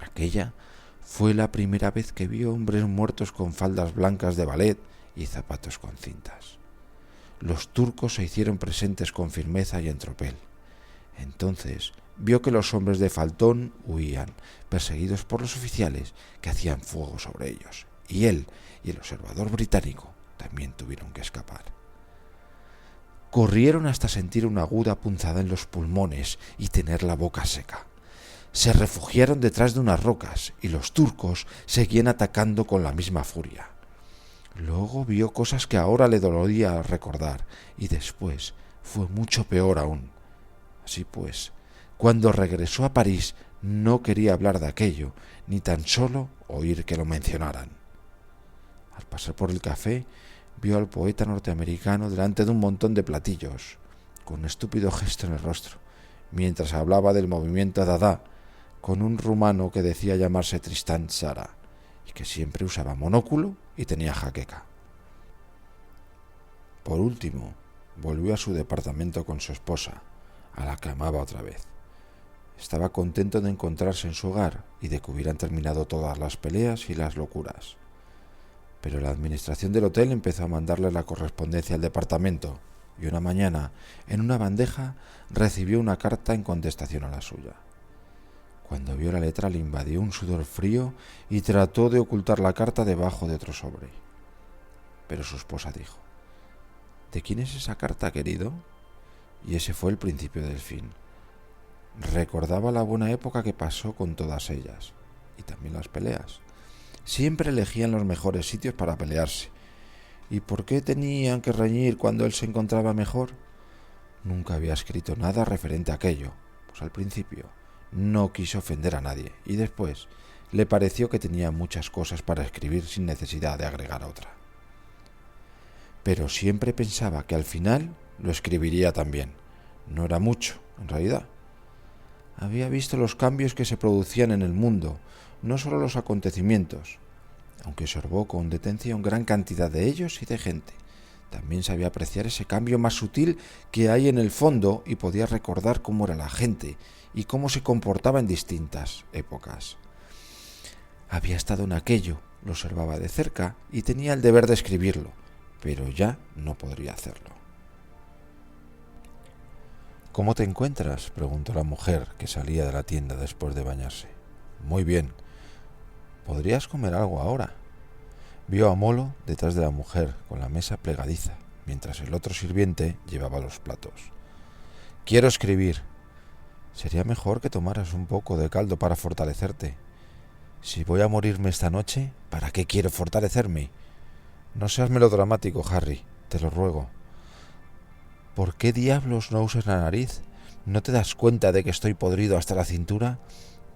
Aquella fue la primera vez que vio hombres muertos con faldas blancas de ballet y zapatos con cintas. Los turcos se hicieron presentes con firmeza y en tropel. Entonces vio que los hombres de faltón huían, perseguidos por los oficiales que hacían fuego sobre ellos, y él y el observador británico también tuvieron que escapar. Corrieron hasta sentir una aguda punzada en los pulmones y tener la boca seca. Se refugiaron detrás de unas rocas y los turcos seguían atacando con la misma furia. Luego vio cosas que ahora le dolía recordar y después fue mucho peor aún. Así pues, cuando regresó a París no quería hablar de aquello, ni tan solo oír que lo mencionaran. Al pasar por el café, vio al poeta norteamericano delante de un montón de platillos. con un estúpido gesto en el rostro, mientras hablaba del movimiento Dada con un rumano que decía llamarse Tristán Tzara y que siempre usaba monóculo y tenía jaqueca. Por último, volvió a su departamento con su esposa, a la que amaba otra vez. Estaba contento de encontrarse en su hogar y de que hubieran terminado todas las peleas y las locuras. Pero la administración del hotel empezó a mandarle la correspondencia al departamento y una mañana, en una bandeja, recibió una carta en contestación a la suya. Cuando vio la letra le invadió un sudor frío y trató de ocultar la carta debajo de otro sobre. Pero su esposa dijo: ¿de quién es esa carta, querido? Y ese fue el principio del fin. Recordaba la buena época que pasó con todas ellas, y también las peleas. Siempre elegían los mejores sitios para pelearse. ¿Y por qué tenían que reñir cuando él se encontraba mejor? Nunca había escrito nada referente a aquello, pues al principio no quiso ofender a nadie, y después le pareció que tenía muchas cosas para escribir sin necesidad de agregar otra. Pero siempre pensaba que al final lo escribiría también. No era mucho, en realidad. Había visto los cambios que se producían en el mundo, no solo los acontecimientos, aunque observó con detención gran cantidad de ellos y de gente. También sabía apreciar ese cambio más sutil que hay en el fondo y podía recordar cómo era la gente y cómo se comportaba en distintas épocas. Había estado en aquello, lo observaba de cerca y tenía el deber de escribirlo, pero ya no podría hacerlo. ¿Cómo te encuentras?, preguntó la mujer que salía de la tienda después de bañarse. Muy bien. ¿Podrías comer algo ahora? Vio a Molo detrás de la mujer con la mesa plegadiza, mientras el otro sirviente llevaba los platos. Quiero escribir. Sería mejor que tomaras un poco de caldo para fortalecerte. Si voy a morirme esta noche, ¿para qué quiero fortalecerme? No seas melodramático, Harry, te lo ruego. ¿Por qué diablos no usas la nariz? ¿No te das cuenta de que estoy podrido hasta la cintura?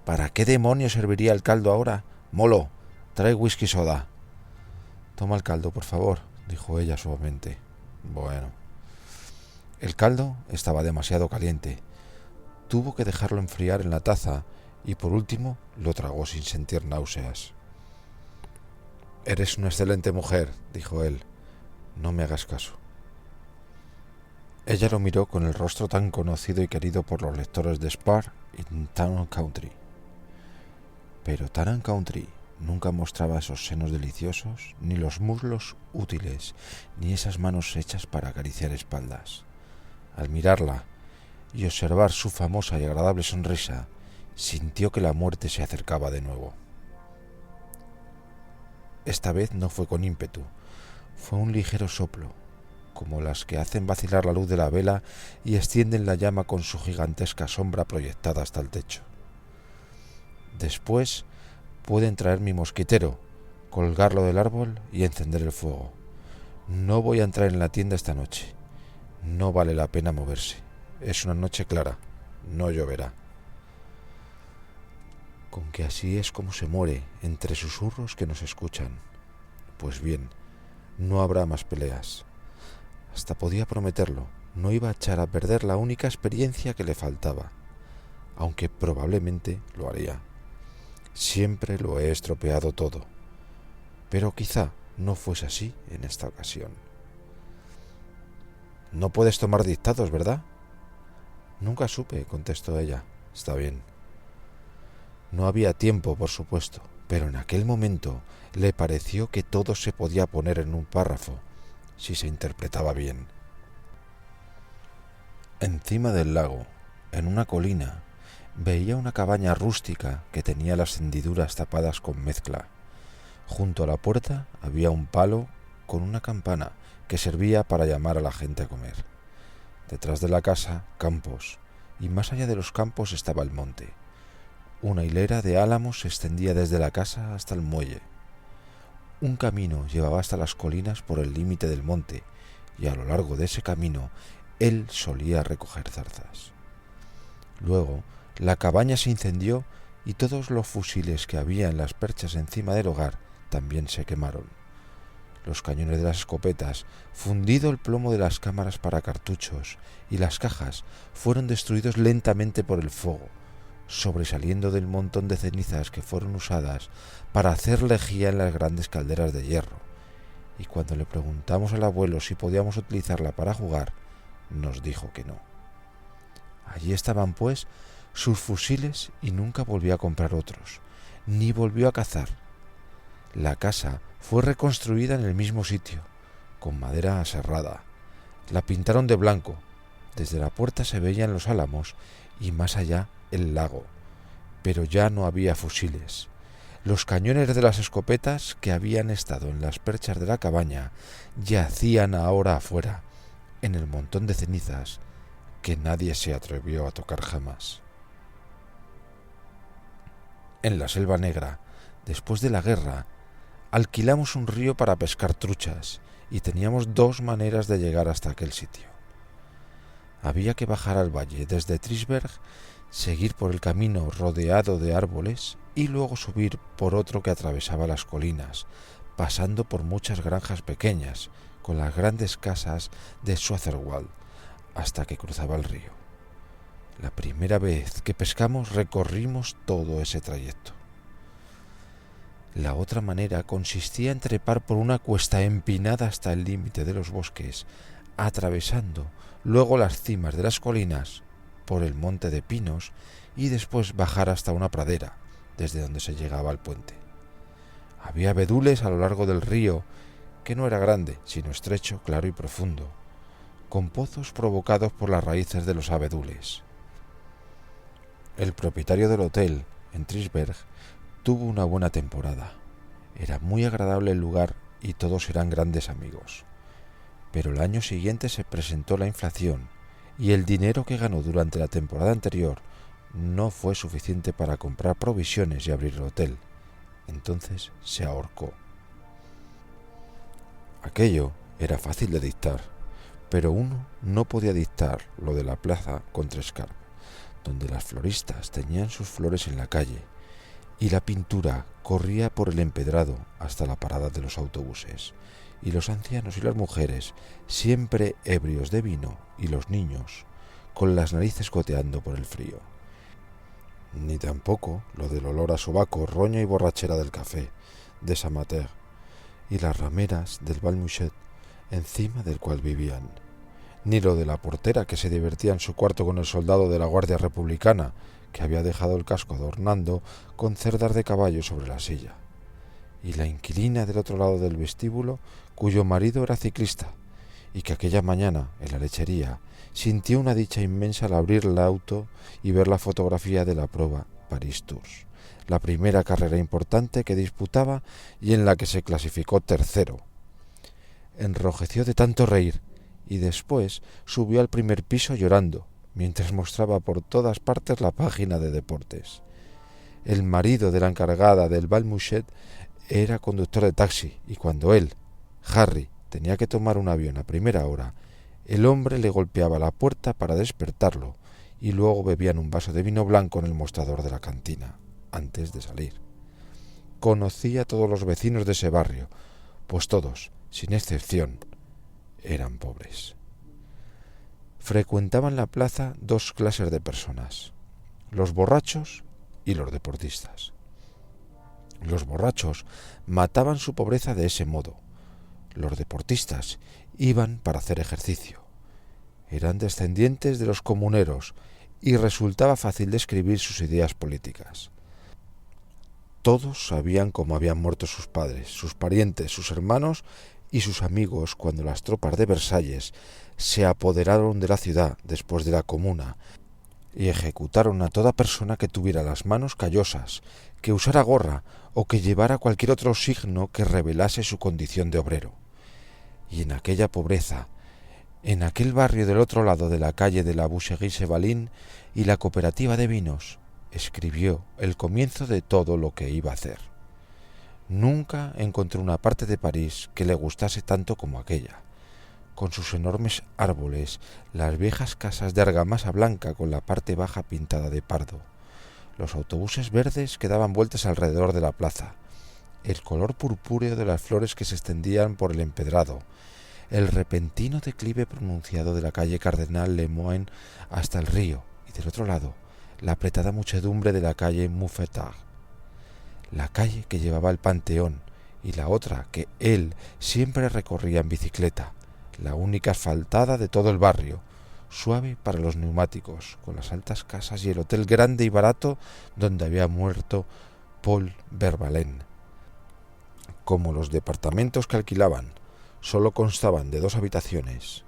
¿Para qué demonios serviría el caldo ahora? Molo, trae whisky soda. Toma el caldo, por favor, dijo ella suavemente. Bueno. El caldo estaba demasiado caliente. Tuvo que dejarlo enfriar en la taza y por último lo tragó sin sentir náuseas. Eres una excelente mujer, dijo él. No me hagas caso. Ella lo miró con el rostro tan conocido y querido por los lectores de Spar y Town and Country. Pero Town and Country nunca mostraba esos senos deliciosos, ni los muslos útiles, ni esas manos hechas para acariciar espaldas. Al mirarla y observar su famosa y agradable sonrisa, sintió que la muerte se acercaba de nuevo. Esta vez no fue con ímpetu, fue un ligero soplo, como las que hacen vacilar la luz de la vela y extienden la llama con su gigantesca sombra proyectada hasta el techo. Después pueden traer mi mosquitero, colgarlo del árbol y encender el fuego. No voy a entrar en la tienda esta noche. No vale la pena moverse. Es una noche clara. No lloverá. Con que así es como se muere entre susurros que nos escuchan. Pues bien, no habrá más peleas. Hasta podía prometerlo. No iba a echar a perder la única experiencia que le faltaba, aunque probablemente lo haría. Siempre lo he estropeado todo, pero quizá no fuese así en esta ocasión. No puedes tomar dictados, ¿verdad? Nunca supe, contestó ella. Está bien. No había tiempo, por supuesto, pero en aquel momento le pareció que todo se podía poner en un párrafo, si se interpretaba bien. Encima del lago, en una colina, veía una cabaña rústica que tenía las hendiduras tapadas con mezcla. Junto a la puerta había un palo con una campana que servía para llamar a la gente a comer. Detrás de la casa, campos, y más allá de los campos estaba el monte. Una hilera de álamos se extendía desde la casa hasta el muelle. Un camino llevaba hasta las colinas por el límite del monte, y a lo largo de ese camino él solía recoger zarzas. Luego, la cabaña se incendió y todos los fusiles que había en las perchas encima del hogar también se quemaron. los cañones de las escopetas, fundido el plomo de las cámaras para cartuchos, y las cajas fueron destruidos lentamente por el fuego, sobresaliendo del montón de cenizas que fueron usadas para hacer lejía en las grandes calderas de hierro. Y cuando le preguntamos al abuelo si podíamos utilizarla para jugar, nos dijo que no. Allí estaban, pues, sus fusiles y nunca volvió a comprar otros, ni volvió a cazar. La casa fue reconstruida en el mismo sitio, con madera aserrada. La pintaron de blanco. Desde la puerta se veían los álamos y más allá el lago. Pero ya no había fusiles. Los cañones de las escopetas que habían estado en las perchas de la cabaña yacían ahora afuera, en el montón de cenizas que nadie se atrevió a tocar jamás. En la Selva Negra, después de la guerra, alquilamos un río para pescar truchas y teníamos dos maneras de llegar hasta aquel sitio. Había que bajar al valle desde Trisberg, seguir por el camino rodeado de árboles y luego subir por otro que atravesaba las colinas, pasando por muchas granjas pequeñas con las grandes casas de Schwarzwald hasta que cruzaba el río. La primera vez que pescamos recorrimos todo ese trayecto. La otra manera consistía en trepar por una cuesta empinada hasta el límite de los bosques, atravesando luego las cimas de las colinas por el monte de pinos y después bajar hasta una pradera, desde donde se llegaba al puente. Había abedules a lo largo del río, que no era grande, sino estrecho, claro y profundo, con pozos provocados por las raíces de los abedules. El propietario del hotel, en Trisberg, tuvo una buena temporada. Era muy agradable el lugar y todos eran grandes amigos. Pero el año siguiente se presentó la inflación y el dinero que ganó durante la temporada anterior no fue suficiente para comprar provisiones y abrir el hotel. Entonces se ahorcó. Aquello era fácil de dictar, pero uno no podía dictar lo de la plaza Contrescarp, donde las floristas tenían sus flores en la calle y la pintura corría por el empedrado hasta la parada de los autobuses, y los ancianos y las mujeres, siempre ebrios de vino, y los niños, con las narices goteando por el frío. Ni tampoco lo del olor a sobaco, roña y borrachera del café, de Saint-Mater, y las rameras del Balmuchet, encima del cual vivían. Ni lo de la portera que se divertía en su cuarto con el soldado de la Guardia Republicana, que había dejado el casco adornando con cerdas de caballo sobre la silla. Y la inquilina del otro lado del vestíbulo, cuyo marido era ciclista, y que aquella mañana, en la lechería, sintió una dicha inmensa al abrir el auto y ver la fotografía de la prueba París-Tours, la primera carrera importante que disputaba y en la que se clasificó tercero. Enrojeció de tanto reír y después subió al primer piso llorando, mientras mostraba por todas partes la página de deportes. El marido de la encargada del Balmuchet era conductor de taxi y cuando él, Harry, tenía que tomar un avión a primera hora, el hombre le golpeaba la puerta para despertarlo y luego bebían un vaso de vino blanco en el mostrador de la cantina, antes de salir. Conocía a todos los vecinos de ese barrio, pues todos, sin excepción, eran pobres. Frecuentaban la plaza dos clases de personas, los borrachos y los deportistas. Los borrachos mataban su pobreza de ese modo. Los deportistas iban para hacer ejercicio. Eran descendientes de los comuneros y resultaba fácil describir sus ideas políticas. Todos sabían cómo habían muerto sus padres, sus parientes, sus hermanos y sus amigos cuando las tropas de Versalles se apoderaron de la ciudad después de la Comuna y ejecutaron a toda persona que tuviera las manos callosas, que usara gorra o que llevara cualquier otro signo que revelase su condición de obrero. Y en aquella pobreza, en aquel barrio del otro lado de la calle de la Boucherie-Chevalin y la cooperativa de vinos, escribió el comienzo de todo lo que iba a hacer. Nunca encontró una parte de París que le gustase tanto como aquella, con sus enormes árboles, las viejas casas de argamasa blanca con la parte baja pintada de pardo, los autobuses verdes que daban vueltas alrededor de la plaza, el color purpúreo de las flores que se extendían por el empedrado, el repentino declive pronunciado de la calle Cardenal Lemoine hasta el río, y del otro lado, la apretada muchedumbre de la calle Mouffetard, la calle que llevaba al Panteón y la otra que él siempre recorría en bicicleta, la única asfaltada de todo el barrio, suave para los neumáticos, con las altas casas y el hotel grande y barato donde había muerto Paul Verlaine. Como los departamentos que alquilaban solo constaban de 2 habitaciones,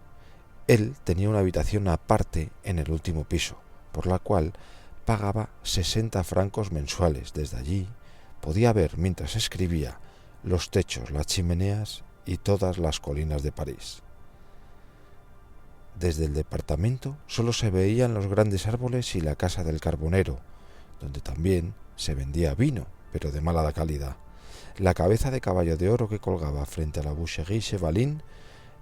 él tenía una habitación aparte en el último piso, por la cual pagaba 60 francos mensuales. Desde allí podía ver, mientras escribía, los techos, las chimeneas y todas las colinas de París. Desde el departamento solo se veían los grandes árboles y la casa del carbonero, donde también se vendía vino, pero de mala calidad, la cabeza de caballo de oro que colgaba frente a la Boucherie Chevalin,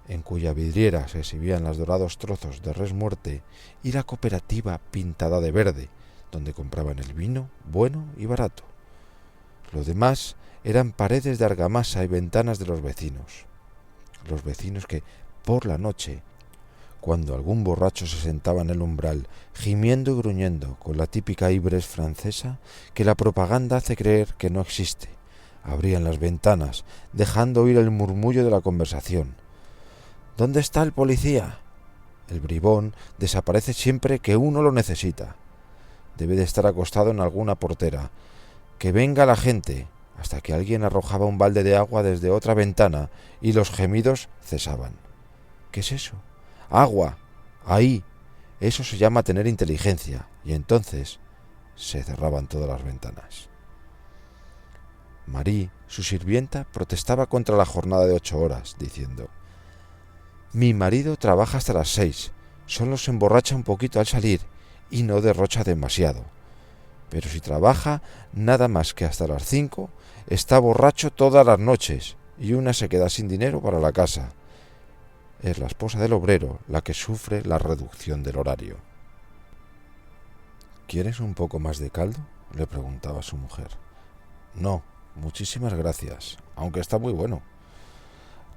en cuya vidriera se exhibían los dorados trozos de res muerte, y la cooperativa pintada de verde, donde compraban el vino bueno y barato. Lo demás eran paredes de argamasa y ventanas de los vecinos que, por la noche, cuando algún borracho se sentaba en el umbral, gimiendo y gruñendo con la típica ivresse francesa que la propaganda hace creer que no existe, abrían las ventanas, dejando oír el murmullo de la conversación. ¿Dónde está el policía? El bribón desaparece siempre que uno lo necesita. Debe de estar acostado en alguna portera. Que venga la gente, hasta que alguien arrojaba un balde de agua desde otra ventana y los gemidos cesaban. ¿Qué es eso? Agua, ahí, eso se llama tener inteligencia, y entonces se cerraban todas las ventanas. Marie, su sirvienta, protestaba contra la jornada de 8 horas, diciendo: mi marido trabaja hasta las 6, solo se emborracha un poquito al salir y no derrocha demasiado. Pero si trabaja nada más que hasta las 5, está borracho todas las noches y una se queda sin dinero para la casa. Es la esposa del obrero la que sufre la reducción del horario. ¿Quieres un poco más de caldo?, le preguntaba a su mujer. No, muchísimas gracias, aunque está muy bueno.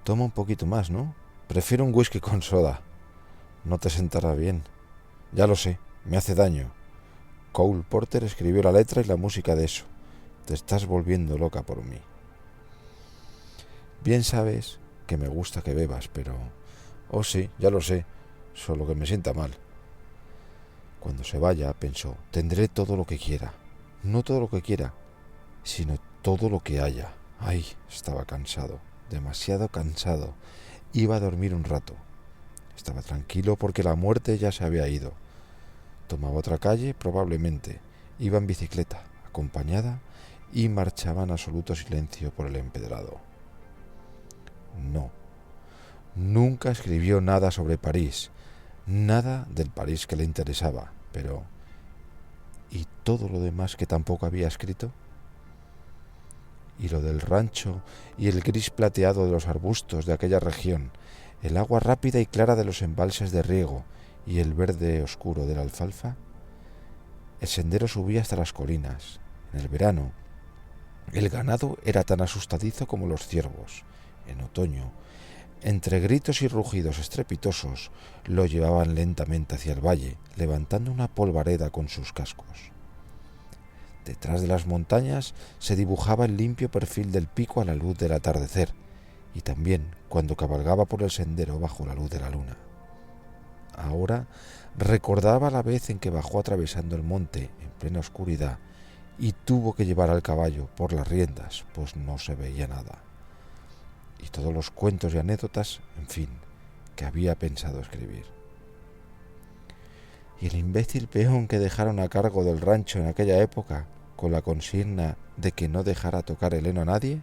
Toma un poquito más, ¿no? Prefiero un whisky con soda. No te sentará bien. Ya lo sé, me hace daño. Cole Porter escribió la letra y la música de eso. Te estás volviendo loca por mí. Bien sabes que me gusta que bebas, pero... Oh sí, ya lo sé, solo que me sienta mal. Cuando se vaya, pensó, tendré todo lo que quiera. No todo lo que quiera, sino todo lo que haya. Ay, estaba cansado, demasiado cansado. Iba a dormir un rato. Estaba tranquilo porque la muerte ya se había ido. Tomaba otra calle, probablemente. Iba en bicicleta, acompañada, y marchaba en absoluto silencio por el empedrado. No. Nunca escribió nada sobre París, nada del París que le interesaba, pero... ¿y todo lo demás que tampoco había escrito? Y lo del rancho y el gris plateado de los arbustos de aquella región, el agua rápida y clara de los embalses de riego y el verde oscuro de la alfalfa. El sendero subía hasta las colinas. En el verano, el ganado era tan asustadizo como los ciervos. En otoño, entre gritos y rugidos estrepitosos, lo llevaban lentamente hacia el valle, levantando una polvareda con sus cascos. Detrás de las montañas se dibujaba el limpio perfil del pico a la luz del atardecer, y también cuando cabalgaba por el sendero bajo la luz de la luna. Ahora recordaba la vez en que bajó atravesando el monte en plena oscuridad y tuvo que llevar al caballo por las riendas, pues no se veía nada. Y todos los cuentos y anécdotas, en fin, que había pensado escribir. Y el imbécil peón que dejaron a cargo del rancho en aquella época, con la consigna de que no dejara tocar el heno a nadie,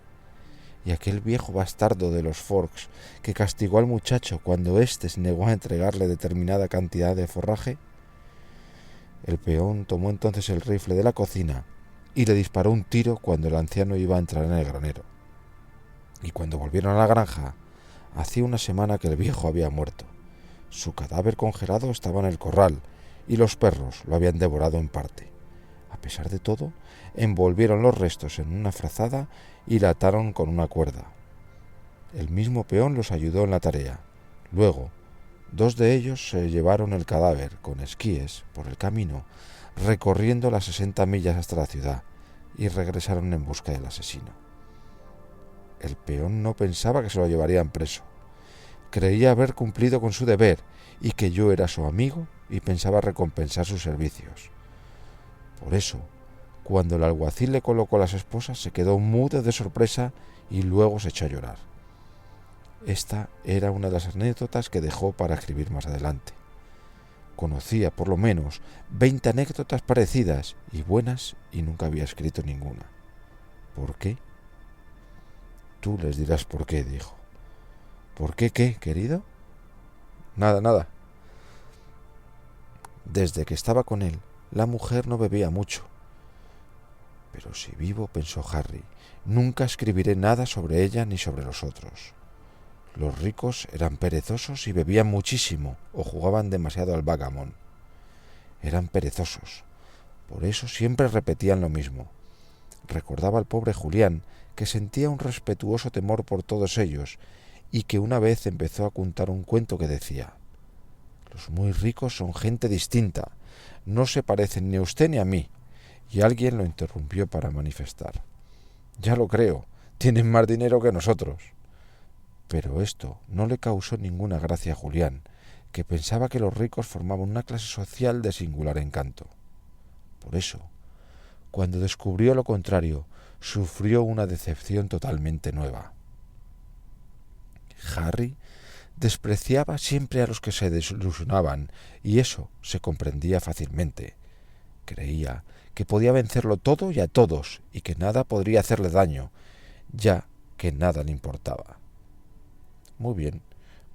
y aquel viejo bastardo de los Forks que castigó al muchacho cuando éste se negó a entregarle determinada cantidad de forraje. El peón tomó entonces el rifle de la cocina y le disparó un tiro cuando el anciano iba a entrar en el granero. Y cuando volvieron a la granja, hacía una semana que el viejo había muerto. Su cadáver congelado estaba en el corral y los perros lo habían devorado en parte. A pesar de todo, envolvieron los restos en una frazada y la ataron con una cuerda. El mismo peón los ayudó en la tarea. Luego, 2 de ellos se llevaron el cadáver con esquíes por el camino, recorriendo las 60 millas hasta la ciudad, y regresaron en busca del asesino. El peón no pensaba que se lo llevarían preso. Creía haber cumplido con su deber y que yo era su amigo y pensaba recompensar sus servicios. Por eso, cuando el alguacil le colocó las esposas, se quedó mudo de sorpresa y luego se echó a llorar. Esta era una de las anécdotas que dejó para escribir más adelante. Conocía por lo menos 20 anécdotas parecidas y buenas y nunca había escrito ninguna. ¿Por qué? Tú les dirás por qué, dijo. ¿Por qué qué, querido? Nada. Desde que estaba con él, la mujer no bebía mucho. Pero si vivo, pensó Harry, nunca escribiré nada sobre ella ni sobre los otros. Los ricos eran perezosos y bebían muchísimo o jugaban demasiado al backgammon. Eran perezosos, por eso siempre repetían lo mismo. Recordaba al pobre Julián, que sentía un respetuoso temor por todos ellos y que una vez empezó a contar un cuento que decía: «Los muy ricos son gente distinta, no se parecen ni a usted ni a mí», y alguien lo interrumpió para manifestar: «Ya lo creo, tienen más dinero que nosotros». Pero esto no le causó ninguna gracia a Julián, que pensaba que los ricos formaban una clase social de singular encanto. Por eso, cuando descubrió lo contrario, sufrió una decepción totalmente nueva. Harry despreciaba siempre a los que se desilusionaban, y eso se comprendía fácilmente. Creía que podía vencerlo todo y a todos, y que nada podría hacerle daño, ya que nada le importaba. Muy bien,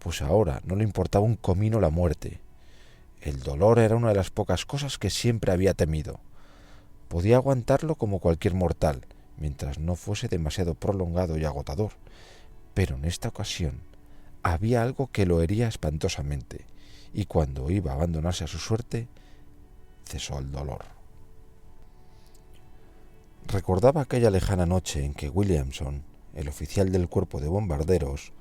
pues ahora no le importaba un comino la muerte. El dolor era una de las pocas cosas que siempre había temido. Podía aguantarlo como cualquier mortal, mientras no fuese demasiado prolongado y agotador, pero en esta ocasión había algo que lo hería espantosamente, y cuando iba a abandonarse a su suerte, cesó el dolor. Recordaba aquella lejana noche en que Williamson, el oficial del cuerpo de bombarderos,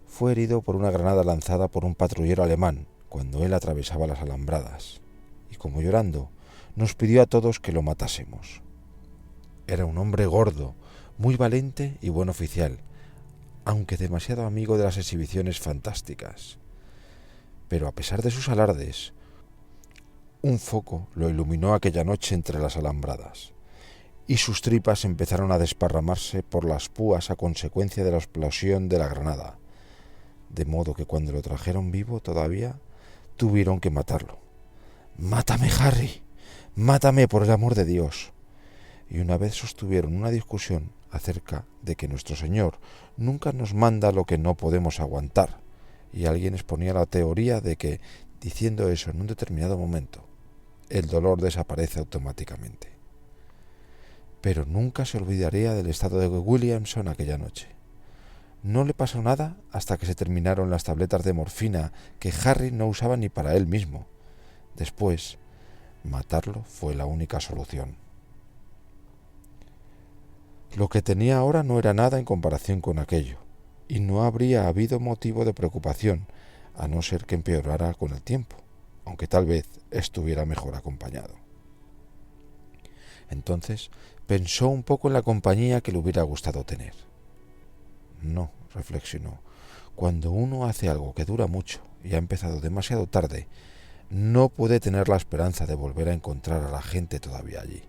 fue herido por una granada lanzada por un patrullero alemán cuando él atravesaba las alambradas, y como llorando, nos pidió a todos que lo matásemos. Era un hombre gordo, muy valiente y buen oficial, aunque demasiado amigo de las exhibiciones fantásticas. Pero a pesar de sus alardes, un foco lo iluminó aquella noche entre las alambradas, y sus tripas empezaron a desparramarse por las púas a consecuencia de la explosión de la granada, de modo que cuando lo trajeron vivo todavía tuvieron que matarlo. «¡Mátame, Harry! ¡Mátame, por el amor de Dios!». Y una vez sostuvieron una discusión acerca de que nuestro Señor nunca nos manda lo que no podemos aguantar, y alguien exponía la teoría de que, diciendo eso en un determinado momento, el dolor desaparece automáticamente. Pero nunca se olvidaría del estado de Williamson aquella noche. No le pasó nada hasta que se terminaron las tabletas de morfina que Harry no usaba ni para él mismo. Después, matarlo fue la única solución. Lo que tenía ahora no era nada en comparación con aquello, y no habría habido motivo de preocupación, a no ser que empeorara con el tiempo, aunque tal vez estuviera mejor acompañado. Entonces pensó un poco en la compañía que le hubiera gustado tener. No, reflexionó, cuando uno hace algo que dura mucho y ha empezado demasiado tarde, no puede tener la esperanza de volver a encontrar a la gente todavía allí.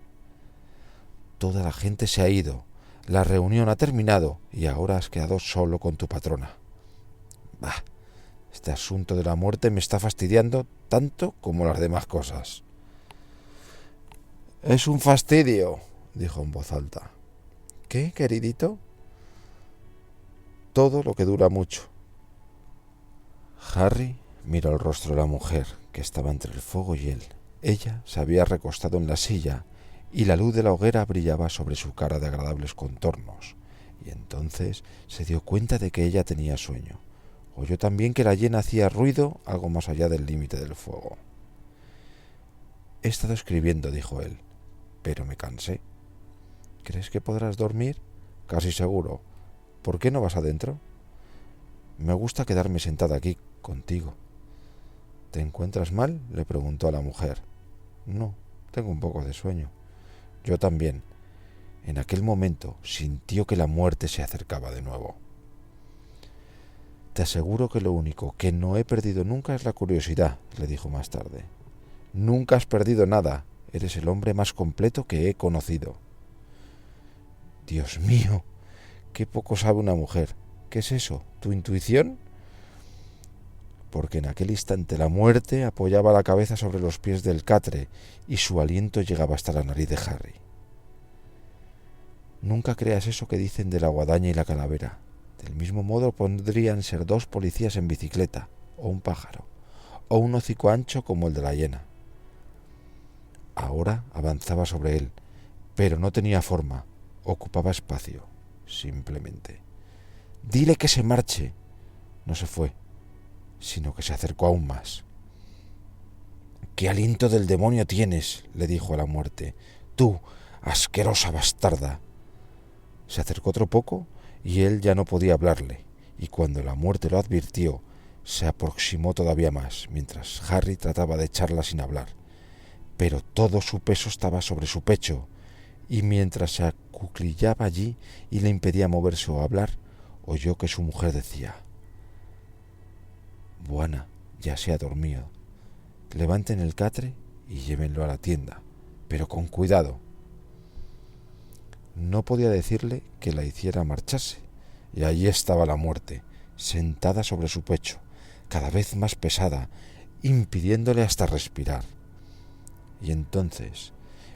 Toda la gente se ha ido, la reunión ha terminado y ahora has quedado solo con tu patrona. Bah, este asunto de la muerte me está fastidiando tanto como las demás cosas. «Es un fastidio», dijo en voz alta. «¿Qué, queridito?» «Todo lo que dura mucho». Harry miró el rostro de la mujer, que estaba entre el fuego y él. Ella se había recostado en la silla y la luz de la hoguera brillaba sobre su cara de agradables contornos, y entonces se dio cuenta de que ella tenía sueño. Oyó también que la hiena hacía ruido algo más allá del límite del fuego. «He estado escribiendo», dijo él. pero me cansé. ¿Crees que podrás dormir? Casi seguro. ¿Por qué no vas adentro? Me gusta quedarme sentada aquí contigo. ¿Te encuentras mal?, le preguntó a la mujer. No, tengo un poco de sueño. Yo también. En aquel momento sintió que la muerte se acercaba de nuevo. Te aseguro que lo único que no he perdido nunca es la curiosidad, le dijo más tarde. Nunca has perdido nada. Eres el hombre más completo que he conocido. Dios mío, qué poco sabe una mujer. ¿Qué es eso? ¿Tu intuición? Porque en aquel instante la muerte apoyaba la cabeza sobre los pies del catre y su aliento llegaba hasta la nariz de Harry. Nunca creas eso que dicen de la guadaña y la calavera. Del mismo modo podrían ser dos policías en bicicleta, o un pájaro, o un hocico ancho como el de la hiena. Ahora avanzaba sobre él, pero no tenía forma, ocupaba espacio, simplemente. Dile que se marche. No se fue, sino que se acercó aún más. «¿Qué aliento del demonio tienes?», le dijo a la muerte. «Tú, asquerosa bastarda». Se acercó otro poco y él ya no podía hablarle, y cuando la muerte lo advirtió, se aproximó todavía más, mientras Harry trataba de echarla sin hablar. Pero todo su peso estaba sobre su pecho, y mientras se acuclillaba allí y le impedía moverse o hablar, oyó que su mujer decía: «Buana, ya se ha dormido. Levanten el catre y llévenlo a la tienda, pero con cuidado». No podía decirle que la hiciera marcharse, y allí estaba la muerte, sentada sobre su pecho, cada vez más pesada, impidiéndole hasta respirar. Y entonces,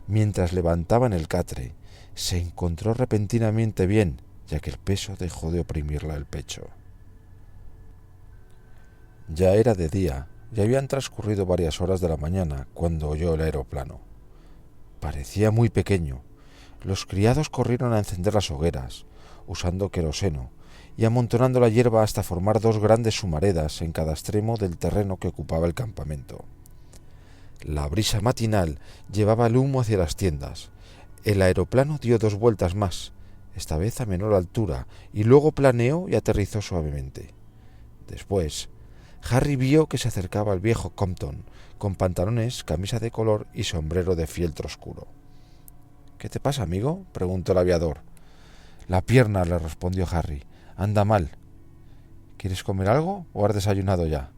mientras levantaban el catre, se encontró repentinamente bien, ya que el peso dejó de oprimirla el pecho. Ya era de día, y habían transcurrido varias horas de la mañana cuando oyó el aeroplano. Parecía muy pequeño. Los criados corrieron a encender las hogueras, usando queroseno, y amontonando la hierba hasta formar dos grandes humaredas en cada extremo del terreno que ocupaba el campamento. La brisa matinal llevaba el humo hacia las tiendas. El aeroplano dio 2 vueltas más, esta vez a menor altura, y luego planeó y aterrizó suavemente. Después, Harry vio que se acercaba el viejo Compton, con pantalones, camisa de color y sombrero de fieltro oscuro. «¿Qué te pasa, amigo?», preguntó el aviador. «La pierna», le respondió Harry. «Anda mal». «¿Quieres comer algo o has desayunado ya?»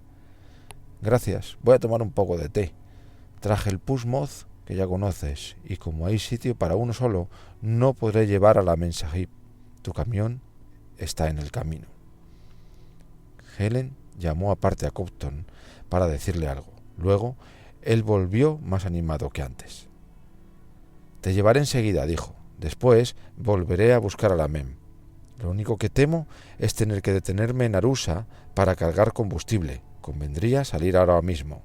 «Gracias, voy a tomar un poco de té. Traje el Pussmouth, que ya conoces, y como hay sitio para uno solo, no podré llevar a la Mensahib. Tu camión está en el camino». Helen llamó aparte a Compton para decirle algo. Luego, él volvió más animado que antes. «Te llevaré enseguida», dijo. «Después volveré a buscar a la Mem. Lo único que temo es tener que detenerme en Arusa para cargar combustible. Convendría salir ahora mismo».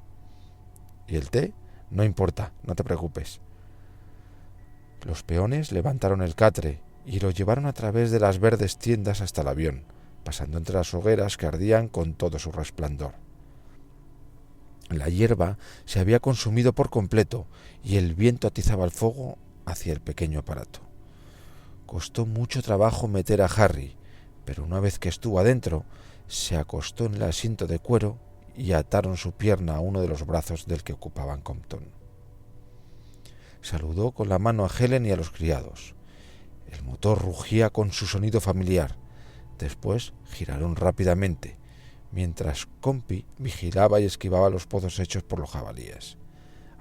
«¿Y el té? No importa, no te preocupes». Los peones levantaron el catre y lo llevaron a través de las verdes tiendas hasta el avión, pasando entre las hogueras que ardían con todo su resplandor. La hierba se había consumido por completo y el viento atizaba el fuego hacia el pequeño aparato. Costó mucho trabajo meter a Harry, pero una vez que estuvo adentro, se acostó en el asiento de cuero y ataron su pierna a uno de los brazos del que ocupaban Compton. Saludó con la mano a Helen y a los criados. El motor rugía con su sonido familiar. Después giraron rápidamente, mientras Compy vigilaba y esquivaba los pozos hechos por los jabalíes.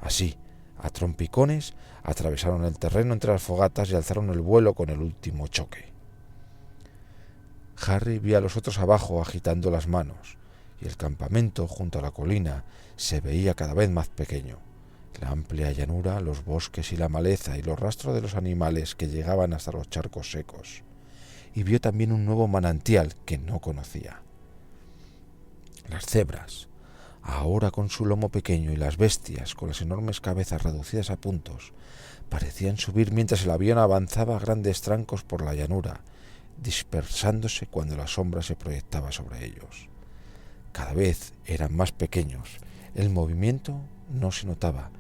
Así, a trompicones, atravesaron el terreno entre las fogatas y alzaron el vuelo con el último choque. Harry vio a los otros abajo agitando las manos, y el campamento junto a la colina se veía cada vez más pequeño. La amplia llanura, los bosques y la maleza y los rastros de los animales que llegaban hasta los charcos secos. Y vio también un nuevo manantial que no conocía. Las cebras, ahora con su lomo pequeño, y las bestias con las enormes cabezas reducidas a puntos, parecían subir mientras el avión avanzaba a grandes trancos por la llanura, dispersándose cuando la sombra se proyectaba sobre ellos. Cada vez eran más pequeños, el movimiento no se notaba,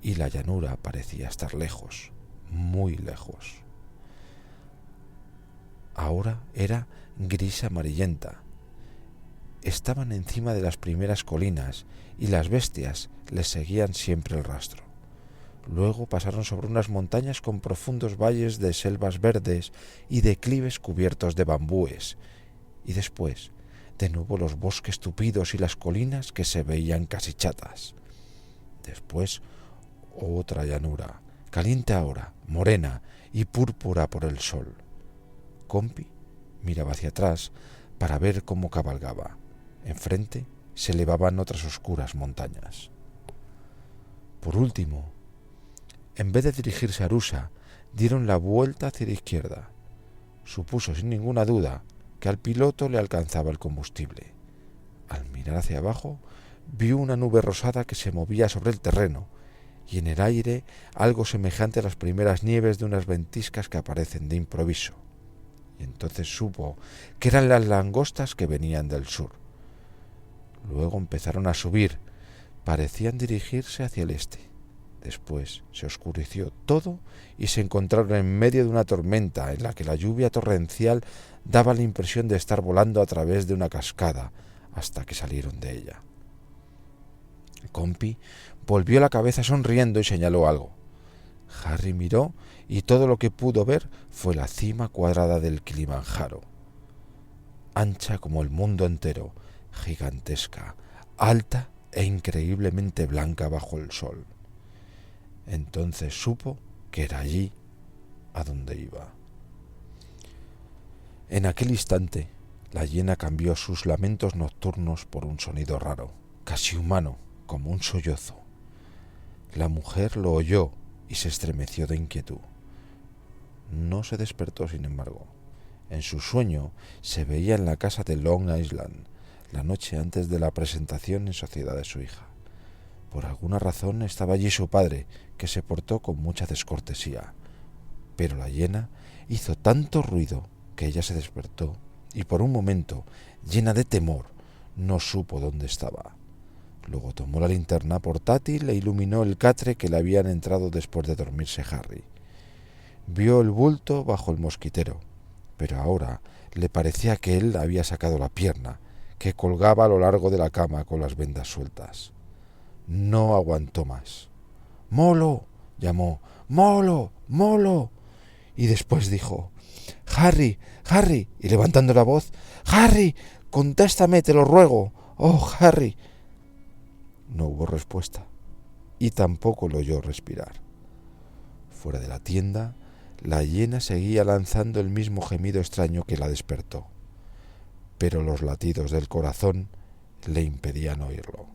y la llanura parecía estar lejos, muy lejos. Ahora era gris amarillenta. Estaban encima de las primeras colinas y las bestias les seguían siempre el rastro. Luego pasaron sobre unas montañas con profundos valles de selvas verdes y declives cubiertos de bambúes, y después, de nuevo, los bosques tupidos y las colinas que se veían casi chatas. Después, otra llanura, caliente ahora, morena y púrpura por el sol. Compi miraba hacia atrás para ver cómo cabalgaba. Enfrente se elevaban otras oscuras montañas. Por último, en vez de dirigirse a Arusa, dieron la vuelta hacia la izquierda. Supuso sin ninguna duda que al piloto le alcanzaba el combustible. Al mirar hacia abajo, vio una nube rosada que se movía sobre el terreno y en el aire algo semejante a las primeras nieves de unas ventiscas que aparecen de improviso. Y entonces supo que eran las langostas que venían del sur. Luego empezaron a subir, parecían dirigirse hacia el este. Después se oscureció todo y se encontraron en medio de una tormenta en la que la lluvia torrencial daba la impresión de estar volando a través de una cascada hasta que salieron de ella. El compi volvió la cabeza sonriendo y señaló algo. Harry miró y todo lo que pudo ver fue la cima cuadrada del Kilimanjaro, ancha como el mundo entero, gigantesca, alta e increíblemente blanca bajo el sol. Entonces supo que era allí a donde iba. En aquel instante, la hiena cambió sus lamentos nocturnos por un sonido raro, casi humano, como un sollozo. La mujer lo oyó y se estremeció de inquietud. No se despertó, sin embargo. En su sueño se veía en la casa de Long Island, la noche antes de la presentación en sociedad de su hija. Por alguna razón estaba allí su padre, que se portó con mucha descortesía. Pero la hiena hizo tanto ruido que ella se despertó y por un momento, llena de temor, no supo dónde estaba. Luego tomó la linterna portátil e iluminó el catre que le habían entrado después de dormirse Harry. Vio el bulto bajo el mosquitero, pero ahora le parecía que él había sacado la pierna, que colgaba a lo largo de la cama con las vendas sueltas. No aguantó más. «¡Molo!», llamó. «¡Molo! ¡Molo!». Y después dijo: «¡Harry! ¡Harry!», y levantando la voz: «¡Harry! ¡Contéstame, te lo ruego! ¡Oh, Harry!». No hubo respuesta, y tampoco lo oyó respirar. Fuera de la tienda, la hiena seguía lanzando el mismo gemido extraño que la despertó, pero los latidos del corazón le impedían oírlo.